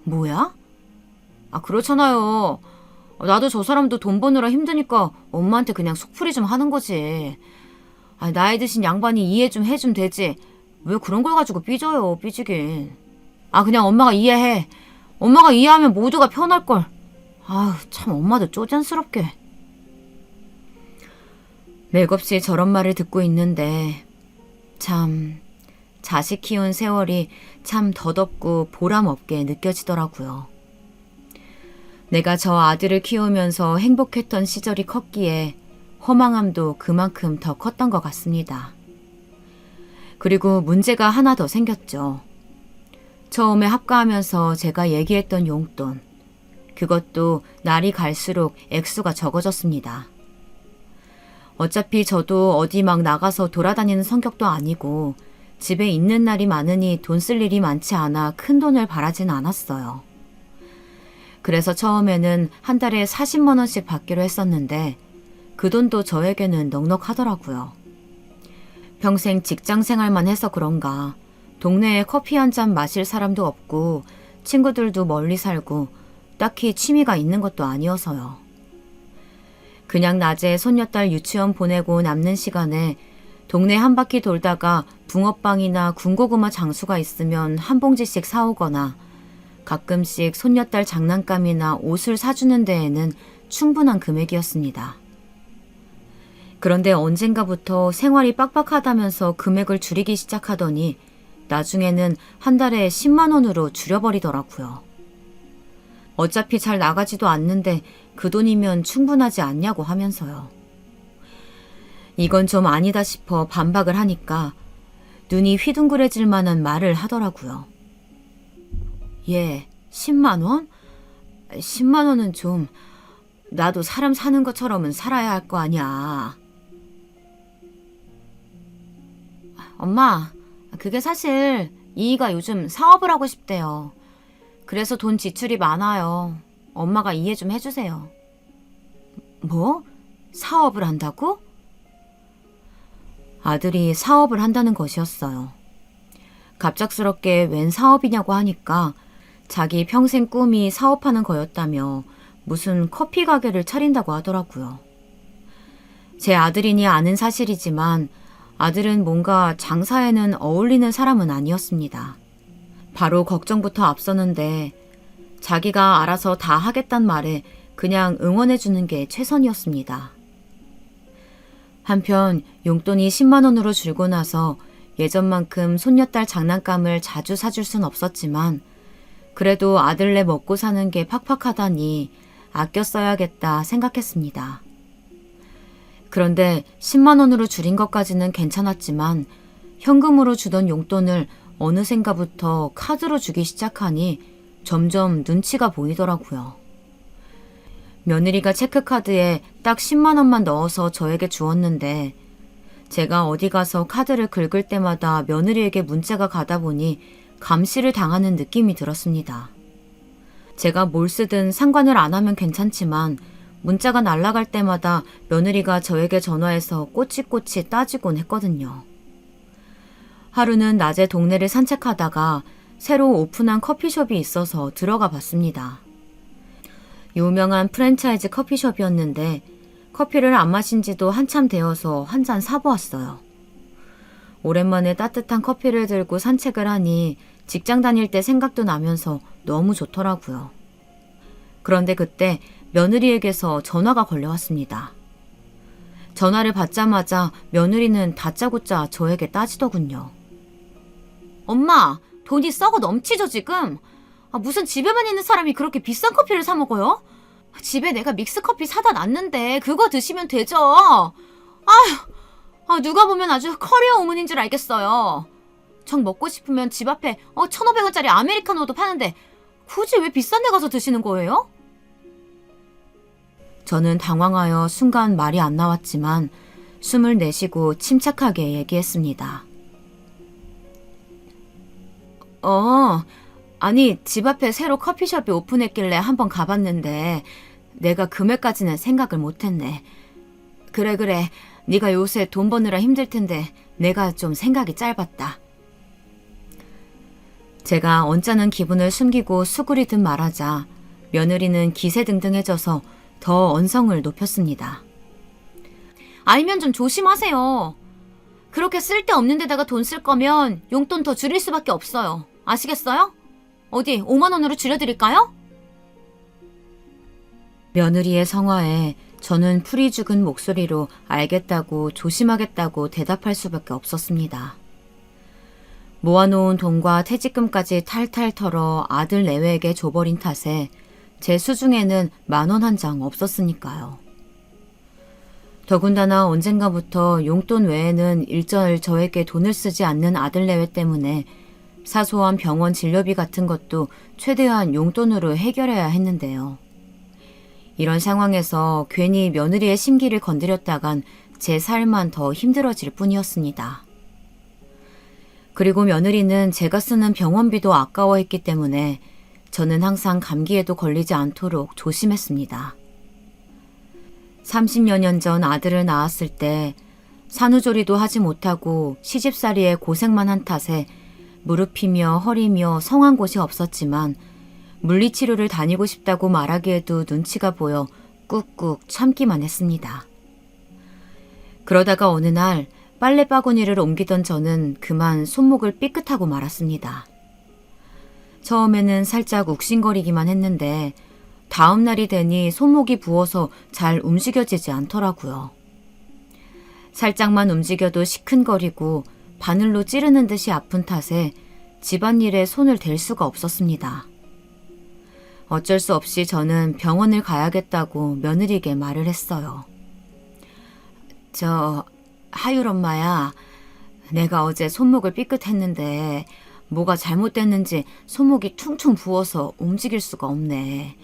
Speaker 1: 뭐야? 아, 그렇잖아요. 나도 저 사람도 돈 버느라 힘드니까 엄마한테 그냥 속풀이 좀 하는 거지. 아, 나이 드신 양반이 이해 좀 해주면 되지. 왜 그런 걸 가지고 삐져요, 삐지긴. 아, 그냥 엄마가 이해해. 엄마가 이해하면 모두가 편할걸. 아우, 참 엄마도 쪼잔스럽게. 맥없이 저런 말을 듣고 있는데 참 자식 키운 세월이 참 덧없고 보람없게 느껴지더라고요. 내가 저 아들을 키우면서 행복했던 시절이 컸기에 허망함도 그만큼 더 컸던 것 같습니다. 그리고 문제가 하나 더 생겼죠. 처음에 합가하면서 제가 얘기했던 용돈, 그것도 날이 갈수록 액수가 적어졌습니다. 어차피 저도 어디 막 나가서 돌아다니는 성격도 아니고 집에 있는 날이 많으니 돈 쓸 일이 많지 않아 큰 돈을 바라진 않았어요. 그래서 처음에는 한 달에 40만 원씩 받기로 했었는데 그 돈도 저에게는 넉넉하더라고요. 평생 직장 생활만 해서 그런가 동네에 커피 한 잔 마실 사람도 없고 친구들도 멀리 살고 딱히 취미가 있는 것도 아니어서요. 그냥 낮에 손녀딸 유치원 보내고 남는 시간에 동네 한 바퀴 돌다가 붕어빵이나 군고구마 장수가 있으면 한 봉지씩 사오거나 가끔씩 손녀딸 장난감이나 옷을 사주는 데에는 충분한 금액이었습니다. 그런데 언젠가부터 생활이 빡빡하다면서 금액을 줄이기 시작하더니 나중에는 한 달에 10만 원으로 줄여버리더라고요. 어차피 잘 나가지도 않는데 그 돈이면 충분하지 않냐고 하면서요. 이건 좀 아니다 싶어 반박을 하니까 눈이 휘둥그레질 만한 말을 하더라고요. 예, 10만 원? 10만 원은 좀 나도 사람 사는 것처럼은 살아야 할 거 아니야. 엄마, 그게 사실 이이가 요즘 사업을 하고 싶대요. 그래서 돈 지출이 많아요. 엄마가 이해 좀 해주세요. 뭐? 사업을 한다고? 아들이 사업을 한다는 것이었어요. 갑작스럽게 웬 사업이냐고 하니까 자기 평생 꿈이 사업하는 거였다며 무슨 커피 가게를 차린다고 하더라고요. 제 아들이니 아는 사실이지만 아들은 뭔가 장사에는 어울리는 사람은 아니었습니다. 바로 걱정부터 앞서는데 자기가 알아서 다 하겠단 말에 그냥 응원해주는 게 최선이었습니다. 한편 용돈이 10만 원으로 줄고 나서 예전만큼 손녀딸 장난감을 자주 사줄 순 없었지만 그래도 아들네 먹고 사는 게 팍팍하다니 아껴 써야겠다 생각했습니다. 그런데 10만 원으로 줄인 것까지는 괜찮았지만 현금으로 주던 용돈을 어느샌가부터 카드로 주기 시작하니 점점 눈치가 보이더라고요. 며느리가 체크카드에 딱 10만 원만 넣어서 저에게 주었는데 제가 어디 가서 카드를 긁을 때마다 며느리에게 문자가 가다 보니 감시를 당하는 느낌이 들었습니다. 제가 뭘 쓰든 상관을 안 하면 괜찮지만 문자가 날아갈 때마다 며느리가 저에게 전화해서 꼬치꼬치 따지곤 했거든요. 하루는 낮에 동네를 산책하다가 새로 오픈한 커피숍이 있어서 들어가 봤습니다. 유명한 프랜차이즈 커피숍이었는데 커피를 안 마신 지도 한참 되어서 한 잔 사보았어요. 오랜만에 따뜻한 커피를 들고 산책을 하니 직장 다닐 때 생각도 나면서 너무 좋더라고요. 그런데 그때 며느리에게서 전화가 걸려왔습니다. 전화를 받자마자 며느리는 다짜고짜 저에게 따지더군요. 엄마, 돈이 썩어 넘치죠 지금? 무슨 집에만 있는 사람이 그렇게 비싼 커피를 사 먹어요? 집에 내가 믹스커피 사다 놨는데 그거 드시면 되죠. 누가 보면 아주 커리어 우먼인 줄 알겠어요. 정 먹고 싶으면 집 앞에 1,500원짜리 아메리카노도 파는데 굳이 왜 비싼 데 가서 드시는 거예요? 저는 당황하여 순간 말이 안 나왔지만 숨을 내쉬고 침착하게 얘기했습니다. 아니 집 앞에 새로 커피숍이 오픈했길래 한번 가봤는데 내가 금액까지는 생각을 못했네. 그래 네가 요새 돈 버느라 힘들 텐데 내가 좀 생각이 짧았다. 제가 언짢은 기분을 숨기고 수그리듯 말하자 며느리는 기세등등해져서 더 언성을 높였습니다. 알면 좀 조심하세요. 그렇게 쓸데없는 데다가 돈 쓸 거면 용돈 더 줄일 수밖에 없어요. 아시겠어요? 어디 5만 원으로 줄여드릴까요? 며느리의 성화에 저는 풀이 죽은 목소리로 알겠다고 조심하겠다고 대답할 수밖에 없었습니다. 모아놓은 돈과 퇴직금까지 탈탈 털어 아들 내외에게 줘버린 탓에 제 수중에는 10,000원 한 장 없었으니까요. 더군다나 언젠가부터 용돈 외에는 일절 저에게 돈을 쓰지 않는 아들 내외 때문에 사소한 병원 진료비 같은 것도 최대한 용돈으로 해결해야 했는데요. 이런 상황에서 괜히 며느리의 심기를 건드렸다간 제 삶만 더 힘들어질 뿐이었습니다. 그리고 며느리는 제가 쓰는 병원비도 아까워했기 때문에 저는 항상 감기에도 걸리지 않도록 조심했습니다. 30여 년 전 아들을 낳았을 때 산후조리도 하지 못하고 시집살이에 고생만 한 탓에 무릎이며 허리며 성한 곳이 없었지만 물리치료를 다니고 싶다고 말하기에도 눈치가 보여 꾹꾹 참기만 했습니다. 그러다가 어느 날 빨래 바구니를 옮기던 저는 그만 손목을 삐끗하고 말았습니다. 처음에는 살짝 욱신거리기만 했는데 다음 날이 되니 손목이 부어서 잘 움직여지지 않더라고요. 살짝만 움직여도 시큰거리고 바늘로 찌르는 듯이 아픈 탓에 집안일에 손을 댈 수가 없었습니다. 어쩔 수 없이 저는 병원을 가야겠다고 며느리에게 말을 했어요. 하율 엄마야, 내가 어제 손목을 삐끗했는데 뭐가 잘못됐는지 손목이 퉁퉁 부어서 움직일 수가 없네.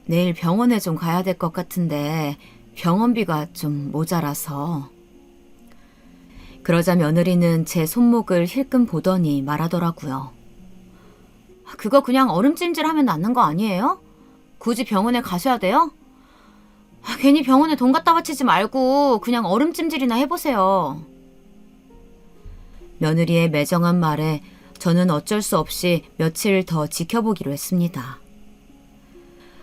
Speaker 1: 내일 병원에 좀 가야 될 것 같은데 병원비가 좀 모자라서. 그러자 며느리는 제 손목을 힐끔 보더니 말하더라고요. 그거 그냥 얼음찜질하면 낫는 거 아니에요? 굳이 병원에 가셔야 돼요? 괜히 병원에 돈 갖다 바치지 말고 그냥 얼음찜질이나 해보세요. 며느리의 매정한 말에 저는 어쩔 수 없이 며칠 더 지켜보기로 했습니다.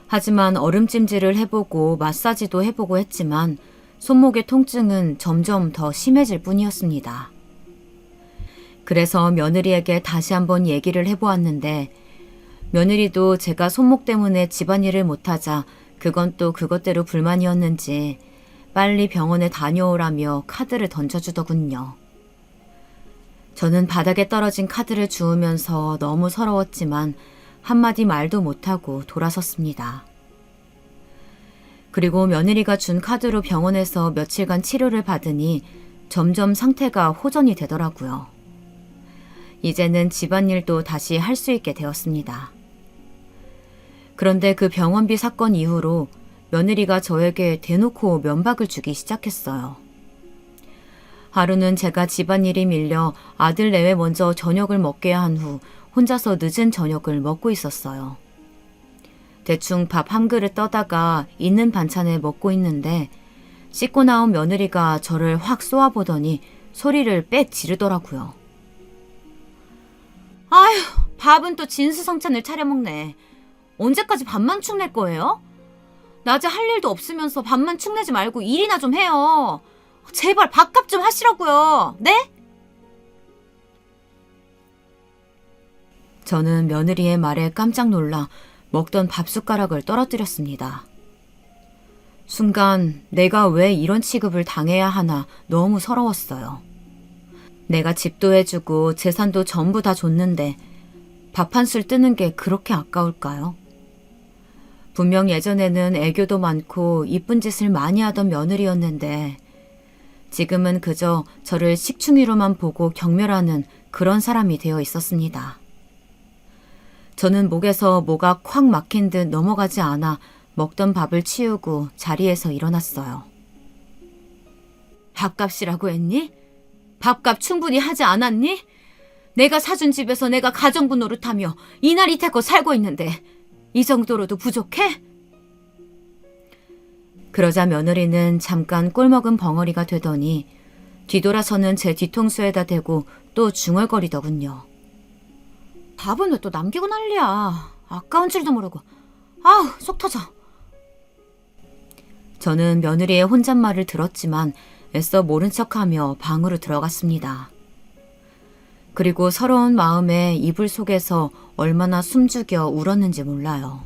Speaker 1: 하지만 얼음찜질을 해보고 마사지도 해보고 했지만 손목의 통증은 점점 더 심해질 뿐이었습니다. 그래서 며느리에게 다시 한번 얘기를 해보았는데 며느리도 제가 손목 때문에 집안일을 못하자 그건 또 그것대로 불만이었는지 빨리 병원에 다녀오라며 카드를 던져주더군요. 저는 바닥에 떨어진 카드를 주우면서 너무 서러웠지만 한마디 말도 못하고 돌아섰습니다. 그리고 며느리가 준 카드로 병원에서 며칠간 치료를 받으니 점점 상태가 호전이 되더라고요. 이제는 집안일도 다시 할 수 있게 되었습니다. 그런데 그 병원비 사건 이후로 며느리가 저에게 대놓고 면박을 주기 시작했어요. 하루는 제가 집안일이 밀려 아들 내외 먼저 저녁을 먹게 한 후 혼자서 늦은 저녁을 먹고 있었어요. 대충 밥 한 그릇 떠다가 있는 반찬을 먹고 있는데 씻고 나온 며느리가 저를 확 쏘아보더니 소리를 빽 지르더라고요. 아휴, 밥은 또 진수성찬을 차려 먹네. 언제까지 밥만 축낼 거예요? 낮에 할 일도 없으면서 밥만 축내지 말고 일이나 좀 해요. 제발 밥값 좀 하시라고요. 네? 저는 며느리의 말에 깜짝 놀라 먹던 밥 숟가락을 떨어뜨렸습니다. 순간 내가 왜 이런 취급을 당해야 하나 너무 서러웠어요. 내가 집도 해주고 재산도 전부 다 줬는데 밥 한 술 뜨는 게 그렇게 아까울까요? 분명 예전에는 애교도 많고 이쁜 짓을 많이 하던 며느리였는데 지금은 그저 저를 식충이로만 보고 경멸하는 그런 사람이 되어 있었습니다. 저는 목에서 뭐가 콱 막힌 듯 넘어가지 않아 먹던 밥을 치우고 자리에서 일어났어요. 밥값이라고 했니? 밥값 충분히 하지 않았니? 내가 사준 집에서 내가 가정부 노릇하며 이날 이태껏 살고 있는데 이 정도로도 부족해? 그러자 며느리는 잠깐 꼴먹은 벙어리가 되더니 뒤돌아서는 제 뒤통수에다 대고 또 중얼거리더군요. 밥은 왜 또 남기고 난리야. 아까운 줄도 모르고. 아우, 속 터져. 저는 며느리의 혼잣말을 들었지만 애써 모른 척하며 방으로 들어갔습니다. 그리고 서러운 마음에 이불 속에서 얼마나 숨죽여 울었는지 몰라요.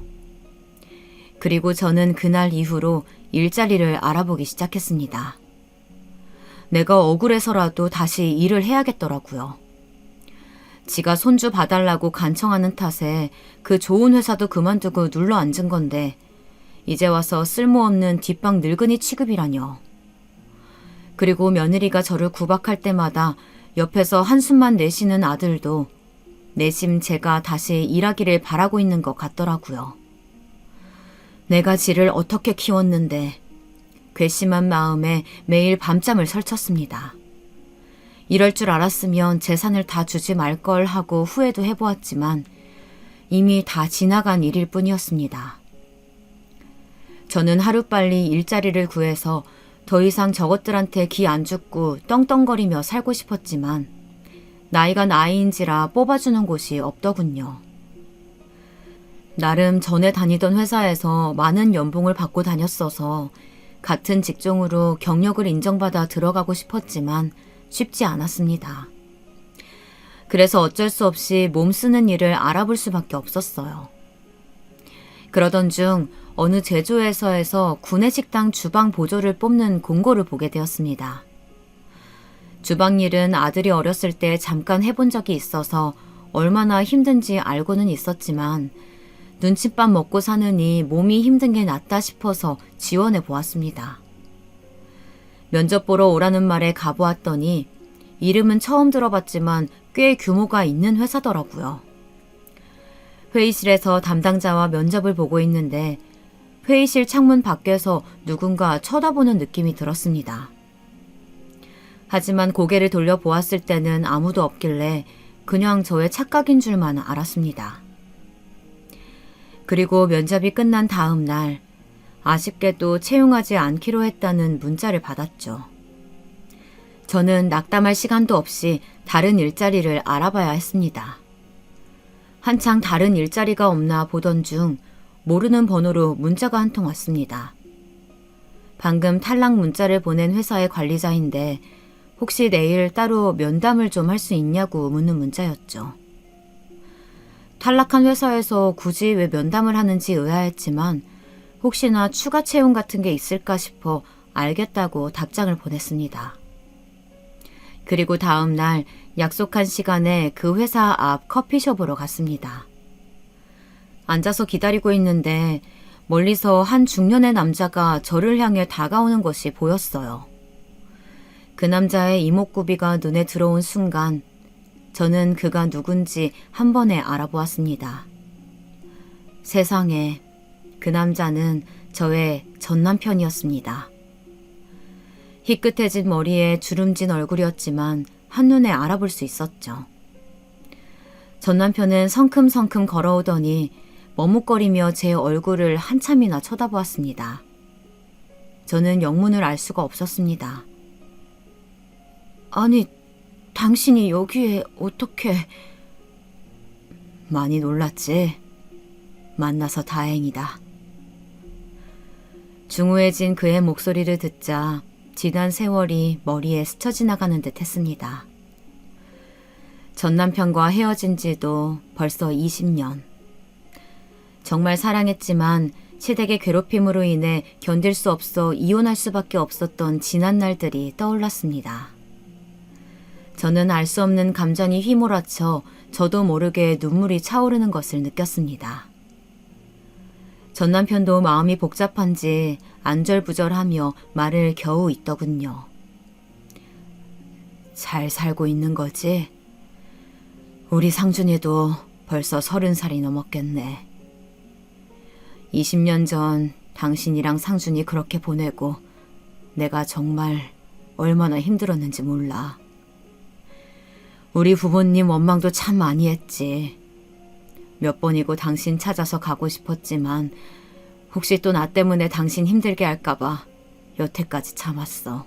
Speaker 1: 그리고 저는 그날 이후로 일자리를 알아보기 시작했습니다. 내가 억울해서라도 다시 일을 해야겠더라고요. 지가 손주 봐달라고 간청하는 탓에 그 좋은 회사도 그만두고 눌러 앉은 건데 이제 와서 쓸모없는 뒷방 늙은이 취급이라뇨. 그리고 며느리가 저를 구박할 때마다 옆에서 한숨만 내쉬는 아들도 내심 제가 다시 일하기를 바라고 있는 것 같더라고요. 내가 지를 어떻게 키웠는데 괘씸한 마음에 매일 밤잠을 설쳤습니다. 이럴 줄 알았으면 재산을 다 주지 말 걸 하고 후회도 해보았지만 이미 다 지나간 일일 뿐이었습니다. 저는 하루빨리 일자리를 구해서 더 이상 저것들한테 기 안 죽고 떵떵거리며 살고 싶었지만 나이가 나이인지라 뽑아주는 곳이 없더군요. 나름 전에 다니던 회사에서 많은 연봉을 받고 다녔어서 같은 직종으로 경력을 인정받아 들어가고 싶었지만 쉽지 않았습니다. 그래서 어쩔 수 없이 몸 쓰는 일을 알아볼 수밖에 없었어요. 그러던 중 어느 제조회사에서 구내식당 주방 보조를 뽑는 공고를 보게 되었습니다. 주방 일은 아들이 어렸을 때 잠깐 해본 적이 있어서 얼마나 힘든지 알고는 있었지만 눈칫밥 먹고 사느니 몸이 힘든 게 낫다 싶어서 지원해 보았습니다. 면접 보러 오라는 말에 가보았더니 이름은 처음 들어봤지만 꽤 규모가 있는 회사더라고요. 회의실에서 담당자와 면접을 보고 있는데 회의실 창문 밖에서 누군가 쳐다보는 느낌이 들었습니다. 하지만 고개를 돌려보았을 때는 아무도 없길래 그냥 저의 착각인 줄만 알았습니다. 그리고 면접이 끝난 다음 날 아쉽게도 채용하지 않기로 했다는 문자를 받았죠. 저는 낙담할 시간도 없이 다른 일자리를 알아봐야 했습니다. 한창 다른 일자리가 없나 보던 중 모르는 번호로 문자가 한 통 왔습니다. 방금 탈락 문자를 보낸 회사의 관리자인데 혹시 내일 따로 면담을 좀 할 수 있냐고 묻는 문자였죠. 탈락한 회사에서 굳이 왜 면담을 하는지 의아했지만 혹시나 추가 채용 같은 게 있을까 싶어 알겠다고 답장을 보냈습니다. 그리고 다음 날 약속한 시간에 그 회사 앞 커피숍으로 갔습니다. 앉아서 기다리고 있는데 멀리서 한 중년의 남자가 저를 향해 다가오는 것이 보였어요. 그 남자의 이목구비가 눈에 들어온 순간 저는 그가 누군지 한 번에 알아보았습니다. 세상에, 그 남자는 저의 전남편이었습니다. 희끗해진 머리에 주름진 얼굴이었지만 한눈에 알아볼 수 있었죠. 전남편은 성큼성큼 걸어오더니 머뭇거리며 제 얼굴을 한참이나 쳐다보았습니다. 저는 영문을 알 수가 없었습니다. 아니, 당신이 여기에 어떻게... 많이 놀랐지? 만나서 다행이다. 중후해진 그의 목소리를 듣자 지난 세월이 머리에 스쳐 지나가는 듯 했습니다. 전 남편과 헤어진 지도 벌써 20년. 정말 사랑했지만 시댁의 괴롭힘으로 인해 견딜 수 없어 이혼할 수밖에 없었던 지난 날들이 떠올랐습니다. 저는 알 수 없는 감정이 휘몰아쳐 저도 모르게 눈물이 차오르는 것을 느꼈습니다. 전 남편도 마음이 복잡한지 안절부절하며 말을 겨우 잇더군요. 잘 살고 있는 거지? 우리 상준이도 벌써 30살이 넘었겠네. 20년 전 당신이랑 상준이 그렇게 보내고 내가 정말 얼마나 힘들었는지 몰라. 우리 부모님 원망도 참 많이 했지. 몇 번이고 당신 찾아서 가고 싶었지만 혹시 또 나 때문에 당신 힘들게 할까봐 여태까지 참았어.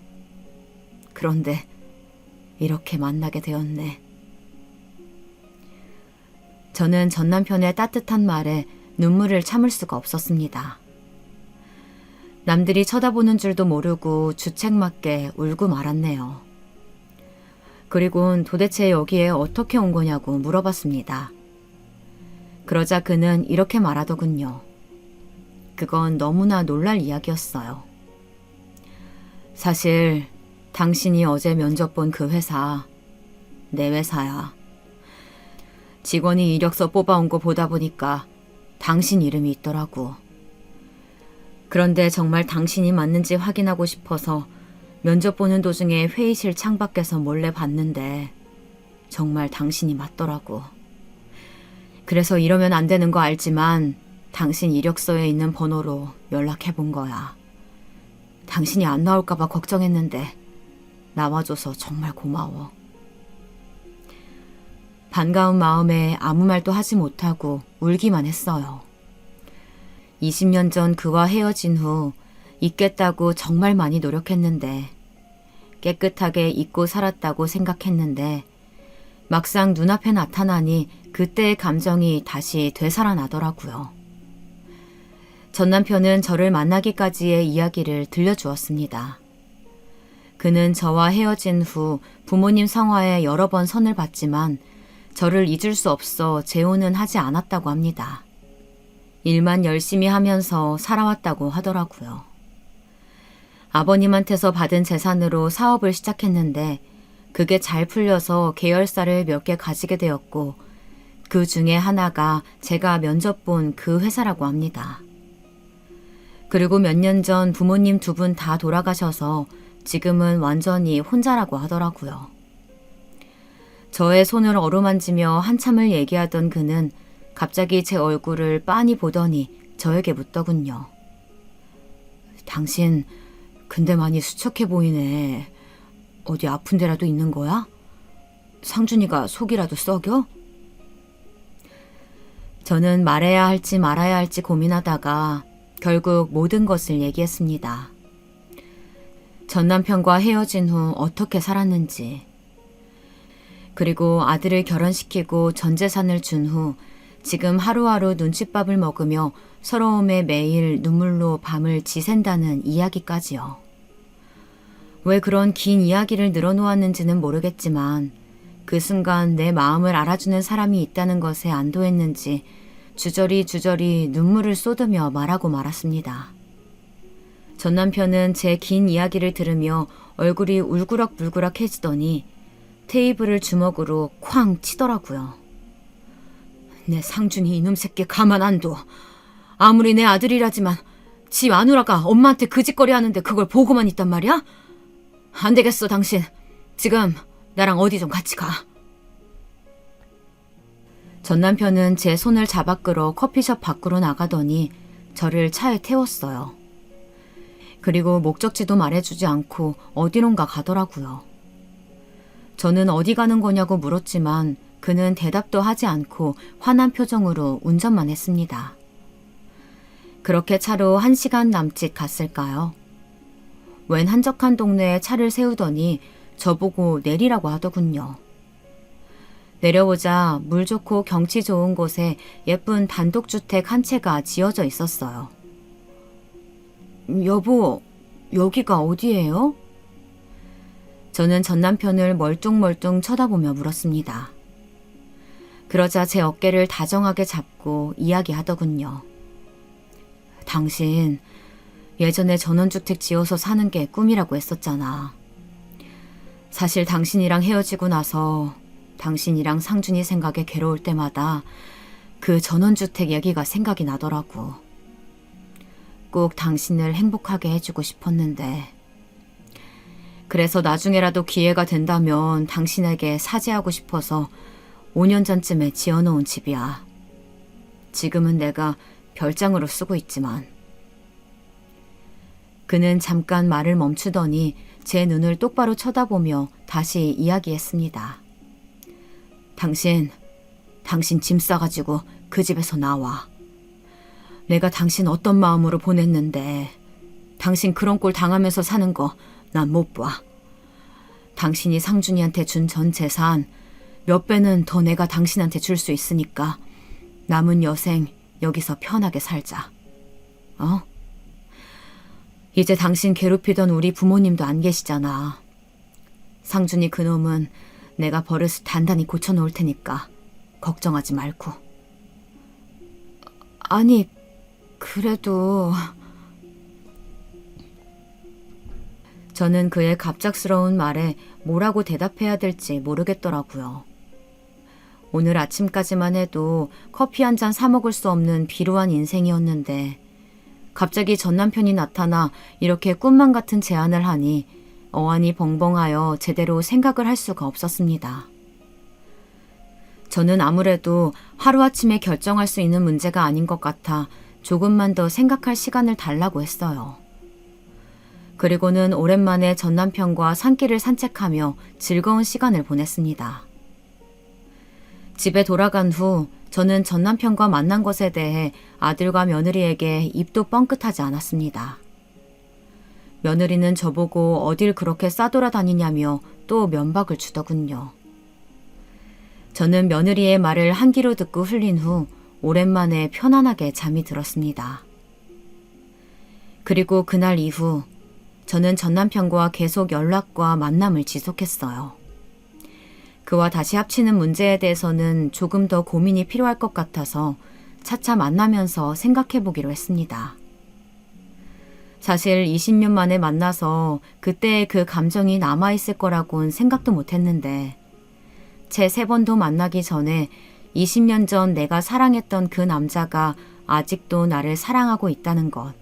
Speaker 1: 그런데 이렇게 만나게 되었네. 저는 전 남편의 따뜻한 말에 눈물을 참을 수가 없었습니다. 남들이 쳐다보는 줄도 모르고 주책맞게 울고 말았네요. 그리곤 도대체 여기에 어떻게 온 거냐고 물어봤습니다. 그러자 그는 이렇게 말하더군요. 그건 너무나 놀랄 이야기였어요. 사실 당신이 어제 면접 본 그 회사, 내 회사야. 직원이 이력서 뽑아온 거 보다 보니까 당신 이름이 있더라고. 그런데 정말 당신이 맞는지 확인하고 싶어서 면접 보는 도중에 회의실 창밖에서 몰래 봤는데 정말 당신이 맞더라고. 그래서 이러면 안 되는 거 알지만 당신 이력서에 있는 번호로 연락해 본 거야. 당신이 안 나올까 봐 걱정했는데 나와줘서 정말 고마워. 반가운 마음에 아무 말도 하지 못하고 울기만 했어요. 20년 전 그와 헤어진 후 잊겠다고 정말 많이 노력했는데 깨끗하게 잊고 살았다고 생각했는데 막상 눈앞에 나타나니 그때의 감정이 다시 되살아나더라고요. 전 남편은 저를 만나기까지의 이야기를 들려주었습니다. 그는 저와 헤어진 후 부모님 성화에 여러 번 선을 봤지만 저를 잊을 수 없어 재혼은 하지 않았다고 합니다. 일만 열심히 하면서 살아왔다고 하더라고요. 아버님한테서 받은 재산으로 사업을 시작했는데 그게 잘 풀려서 계열사를 몇 개 가지게 되었고 그 중에 하나가 제가 면접 본 그 회사라고 합니다. 그리고 몇 년 전 부모님 두 분 다 돌아가셔서 지금은 완전히 혼자라고 하더라고요. 저의 손을 어루만지며 한참을 얘기하던 그는 갑자기 제 얼굴을 빤히 보더니 저에게 묻더군요. 당신 근데 많이 수척해 보이네. 어디 아픈 데라도 있는 거야? 상준이가 속이라도 썩여? 저는 말해야 할지 말아야 할지 고민하다가 결국 모든 것을 얘기했습니다. 전 남편과 헤어진 후 어떻게 살았는지, 그리고 아들을 결혼시키고 전 재산을 준 후 지금 하루하루 눈칫밥을 먹으며 서러움에 매일 눈물로 밤을 지샌다는 이야기까지요. 왜 그런 긴 이야기를 늘어놓았는지는 모르겠지만 그 순간 내 마음을 알아주는 사람이 있다는 것에 안도했는지 주저리 눈물을 쏟으며 말하고 말았습니다. 전 남편은 제 긴 이야기를 들으며 얼굴이 울그락불그락해지더니 테이블을 주먹으로 쾅 치더라고요. 내 상준이 이놈 새끼 가만 안 둬. 아무리 내 아들이라지만 지 마누라가 엄마한테 그 짓거리 하는데 그걸 보고만 있단 말이야? 안 되겠어, 당신. 지금 나랑 어디 좀 같이 가. 전 남편은 제 손을 잡아 끌어 커피숍 밖으로 나가더니 저를 차에 태웠어요. 그리고 목적지도 말해주지 않고 어디론가 가더라고요. 저는 어디 가는 거냐고 물었지만 그는 대답도 하지 않고 화난 표정으로 운전만 했습니다. 그렇게 차로 1시간 남짓 갔을까요? 웬 한적한 동네에 차를 세우더니 저보고 내리라고 하더군요. 내려오자 물 좋고 경치 좋은 곳에 예쁜 단독주택 한 채가 지어져 있었어요. 여보, 여기가 어디예요? 저는 전 남편을 멀뚱멀뚱 쳐다보며 물었습니다. 그러자 제 어깨를 다정하게 잡고 이야기하더군요. 당신 예전에 전원주택 지어서 사는 게 꿈이라고 했었잖아. 사실 당신이랑 헤어지고 나서 당신이랑 상준이 생각에 괴로울 때마다 그 전원주택 얘기가 생각이 나더라고. 꼭 당신을 행복하게 해주고 싶었는데. 그래서 나중에라도 기회가 된다면 당신에게 사죄하고 싶어서 5년 전쯤에 지어놓은 집이야. 지금은 내가 별장으로 쓰고 있지만. 그는 잠깐 말을 멈추더니 제 눈을 똑바로 쳐다보며 다시 이야기했습니다. 당신 짐 싸가지고 그 집에서 나와. 내가 당신 어떤 마음으로 보냈는데 당신 그런 꼴 당하면서 사는 거 난 못 봐. 당신이 상준이한테 준 전 재산 몇 배는 더 내가 당신한테 줄 수 있으니까 남은 여생 여기서 편하게 살자. 어? 이제 당신 괴롭히던 우리 부모님도 안 계시잖아. 상준이 그놈은 내가 버릇을 단단히 고쳐놓을 테니까 걱정하지 말고. 아니, 그래도... 저는 그의 갑작스러운 말에 뭐라고 대답해야 될지 모르겠더라고요. 오늘 아침까지만 해도 커피 한 잔 사 먹을 수 없는 비루한 인생이었는데 갑자기 전 남편이 나타나 이렇게 꿈만 같은 제안을 하니 어안이 벙벙하여 제대로 생각을 할 수가 없었습니다. 저는 아무래도 하루아침에 결정할 수 있는 문제가 아닌 것 같아 조금만 더 생각할 시간을 달라고 했어요. 그리고는 오랜만에 전 남편과 산길을 산책하며 즐거운 시간을 보냈습니다. 집에 돌아간 후 저는 전 남편과 만난 것에 대해 아들과 며느리에게 입도 뻥끗하지 않았습니다. 며느리는 저보고 어딜 그렇게 싸돌아다니냐며 또 면박을 주더군요. 저는 며느리의 말을 한 귀로 듣고 흘린 후 오랜만에 편안하게 잠이 들었습니다. 그리고 그날 이후 저는 전 남편과 계속 연락과 만남을 지속했어요. 그와 다시 합치는 문제에 대해서는 조금 더 고민이 필요할 것 같아서 차차 만나면서 생각해보기로 했습니다. 사실 20년 만에 만나서 그때의 그 감정이 남아있을 거라고는 생각도 못했는데 채 3번도 만나기 전에 20년 전 내가 사랑했던 그 남자가 아직도 나를 사랑하고 있다는 것.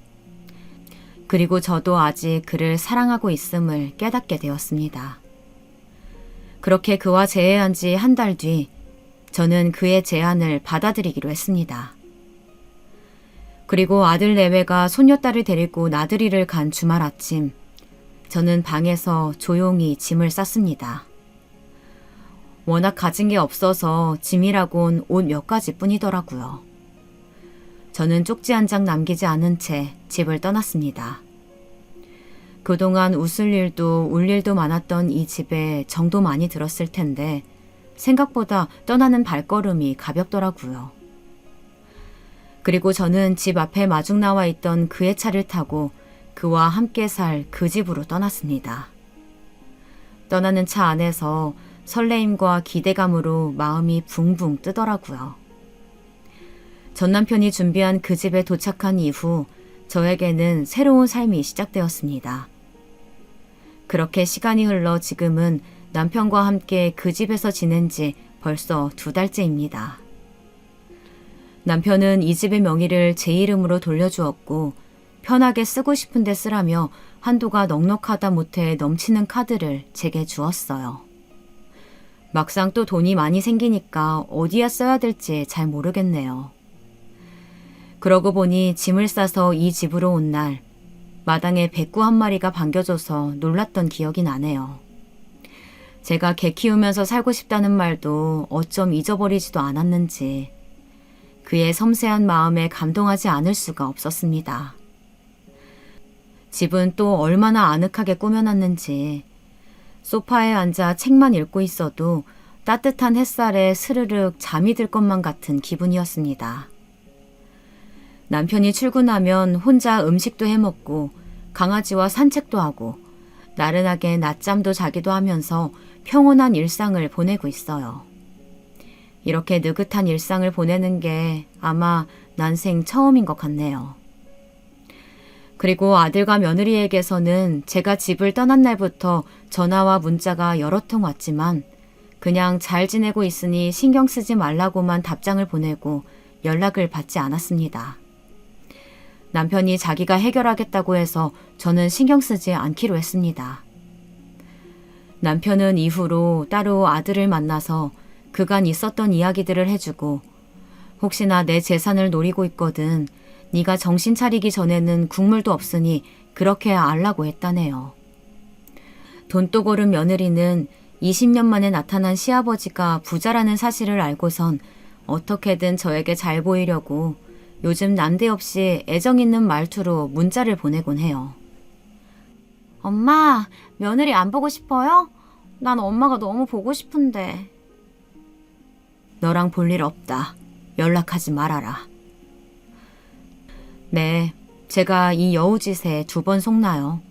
Speaker 1: 그리고 저도 아직 그를 사랑하고 있음을 깨닫게 되었습니다. 그렇게 그와 재회한 지 한 달 뒤 저는 그의 제안을 받아들이기로 했습니다. 그리고 아들 내외가 손녀딸을 데리고 나들이를 간 주말 아침 저는 방에서 조용히 짐을 쌌습니다. 워낙 가진 게 없어서 짐이라곤 옷 몇 가지 뿐이더라고요. 저는 쪽지 한 장 남기지 않은 채 집을 떠났습니다. 그동안 웃을 일도 울 일도 많았던 이 집에 정도 많이 들었을 텐데 생각보다 떠나는 발걸음이 가볍더라고요. 그리고 저는 집 앞에 마중 나와 있던 그의 차를 타고 그와 함께 살 그 집으로 떠났습니다. 떠나는 차 안에서 설레임과 기대감으로 마음이 붕붕 뜨더라고요. 전 남편이 준비한 그 집에 도착한 이후 저에게는 새로운 삶이 시작되었습니다. 그렇게 시간이 흘러 지금은 남편과 함께 그 집에서 지낸 지 벌써 2달째입니다. 남편은 이 집의 명의를 제 이름으로 돌려주었고 편하게 쓰고 싶은데 쓰라며 한도가 넉넉하다 못해 넘치는 카드를 제게 주었어요. 막상 또 돈이 많이 생기니까 어디에 써야 될지 잘 모르겠네요. 그러고 보니 짐을 싸서 이 집으로 온 날 마당에 백구 한 마리가 반겨져서 놀랐던 기억이 나네요. 제가 개 키우면서 살고 싶다는 말도 어쩜 잊어버리지도 않았는지 그의 섬세한 마음에 감동하지 않을 수가 없었습니다. 집은 또 얼마나 아늑하게 꾸며놨는지 소파에 앉아 책만 읽고 있어도 따뜻한 햇살에 스르륵 잠이 들 것만 같은 기분이었습니다. 남편이 출근하면 혼자 음식도 해먹고 강아지와 산책도 하고 나른하게 낮잠도 자기도 하면서 평온한 일상을 보내고 있어요. 이렇게 느긋한 일상을 보내는 게 아마 난생 처음인 것 같네요. 그리고 아들과 며느리에게서는 제가 집을 떠난 날부터 전화와 문자가 여러 통 왔지만 그냥 잘 지내고 있으니 신경 쓰지 말라고만 답장을 보내고 연락을 받지 않았습니다. 남편이 자기가 해결하겠다고 해서 저는 신경 쓰지 않기로 했습니다. 남편은 이후로 따로 아들을 만나서 그간 있었던 이야기들을 해주고 혹시나 내 재산을 노리고 있거든 네가 정신 차리기 전에는 국물도 없으니 그렇게 알라고 했다네요. 돈독 오른 며느리는 20년 만에 나타난 시아버지가 부자라는 사실을 알고선 어떻게든 저에게 잘 보이려고 요즘 난데없이 애정 있는 말투로 문자를 보내곤 해요. 엄마, 며느리 안 보고 싶어요? 난 엄마가 너무 보고 싶은데. 너랑 볼 일 없다. 연락하지 말아라. 네, 제가 이 여우짓에 2번 속나요.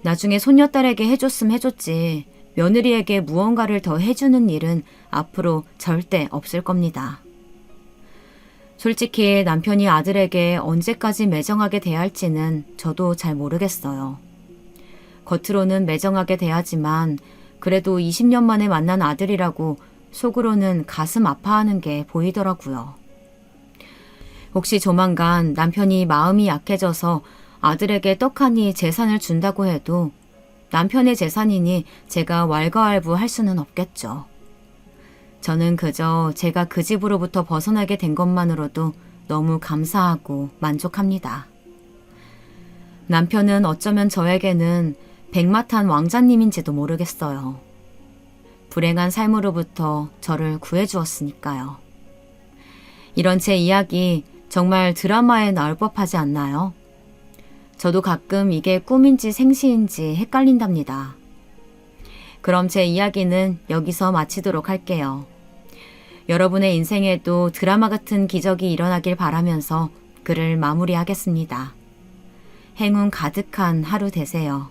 Speaker 1: 나중에 손녀딸에게 해줬음 해줬지 며느리에게 무언가를 더 해주는 일은 앞으로 절대 없을 겁니다. 솔직히 남편이 아들에게 언제까지 매정하게 대할지는 저도 잘 모르겠어요. 겉으로는 매정하게 대하지만 그래도 20년 만에 만난 아들이라고 속으로는 가슴 아파하는 게 보이더라고요. 혹시 조만간 남편이 마음이 약해져서 아들에게 떡하니 재산을 준다고 해도 남편의 재산이니 제가 왈가왈부할 수는 없겠죠. 저는 그저 제가 그 집으로부터 벗어나게 된 것만으로도 너무 감사하고 만족합니다. 남편은 어쩌면 저에게는 백마탄 왕자님인지도 모르겠어요. 불행한 삶으로부터 저를 구해주었으니까요. 이런 제 이야기 정말 드라마에 나올 법하지 않나요? 저도 가끔 이게 꿈인지 생시인지 헷갈린답니다. 그럼 제 이야기는 여기서 마치도록 할게요. 여러분의 인생에도 드라마 같은 기적이 일어나길 바라면서 글을 마무리하겠습니다. 행운 가득한 하루 되세요.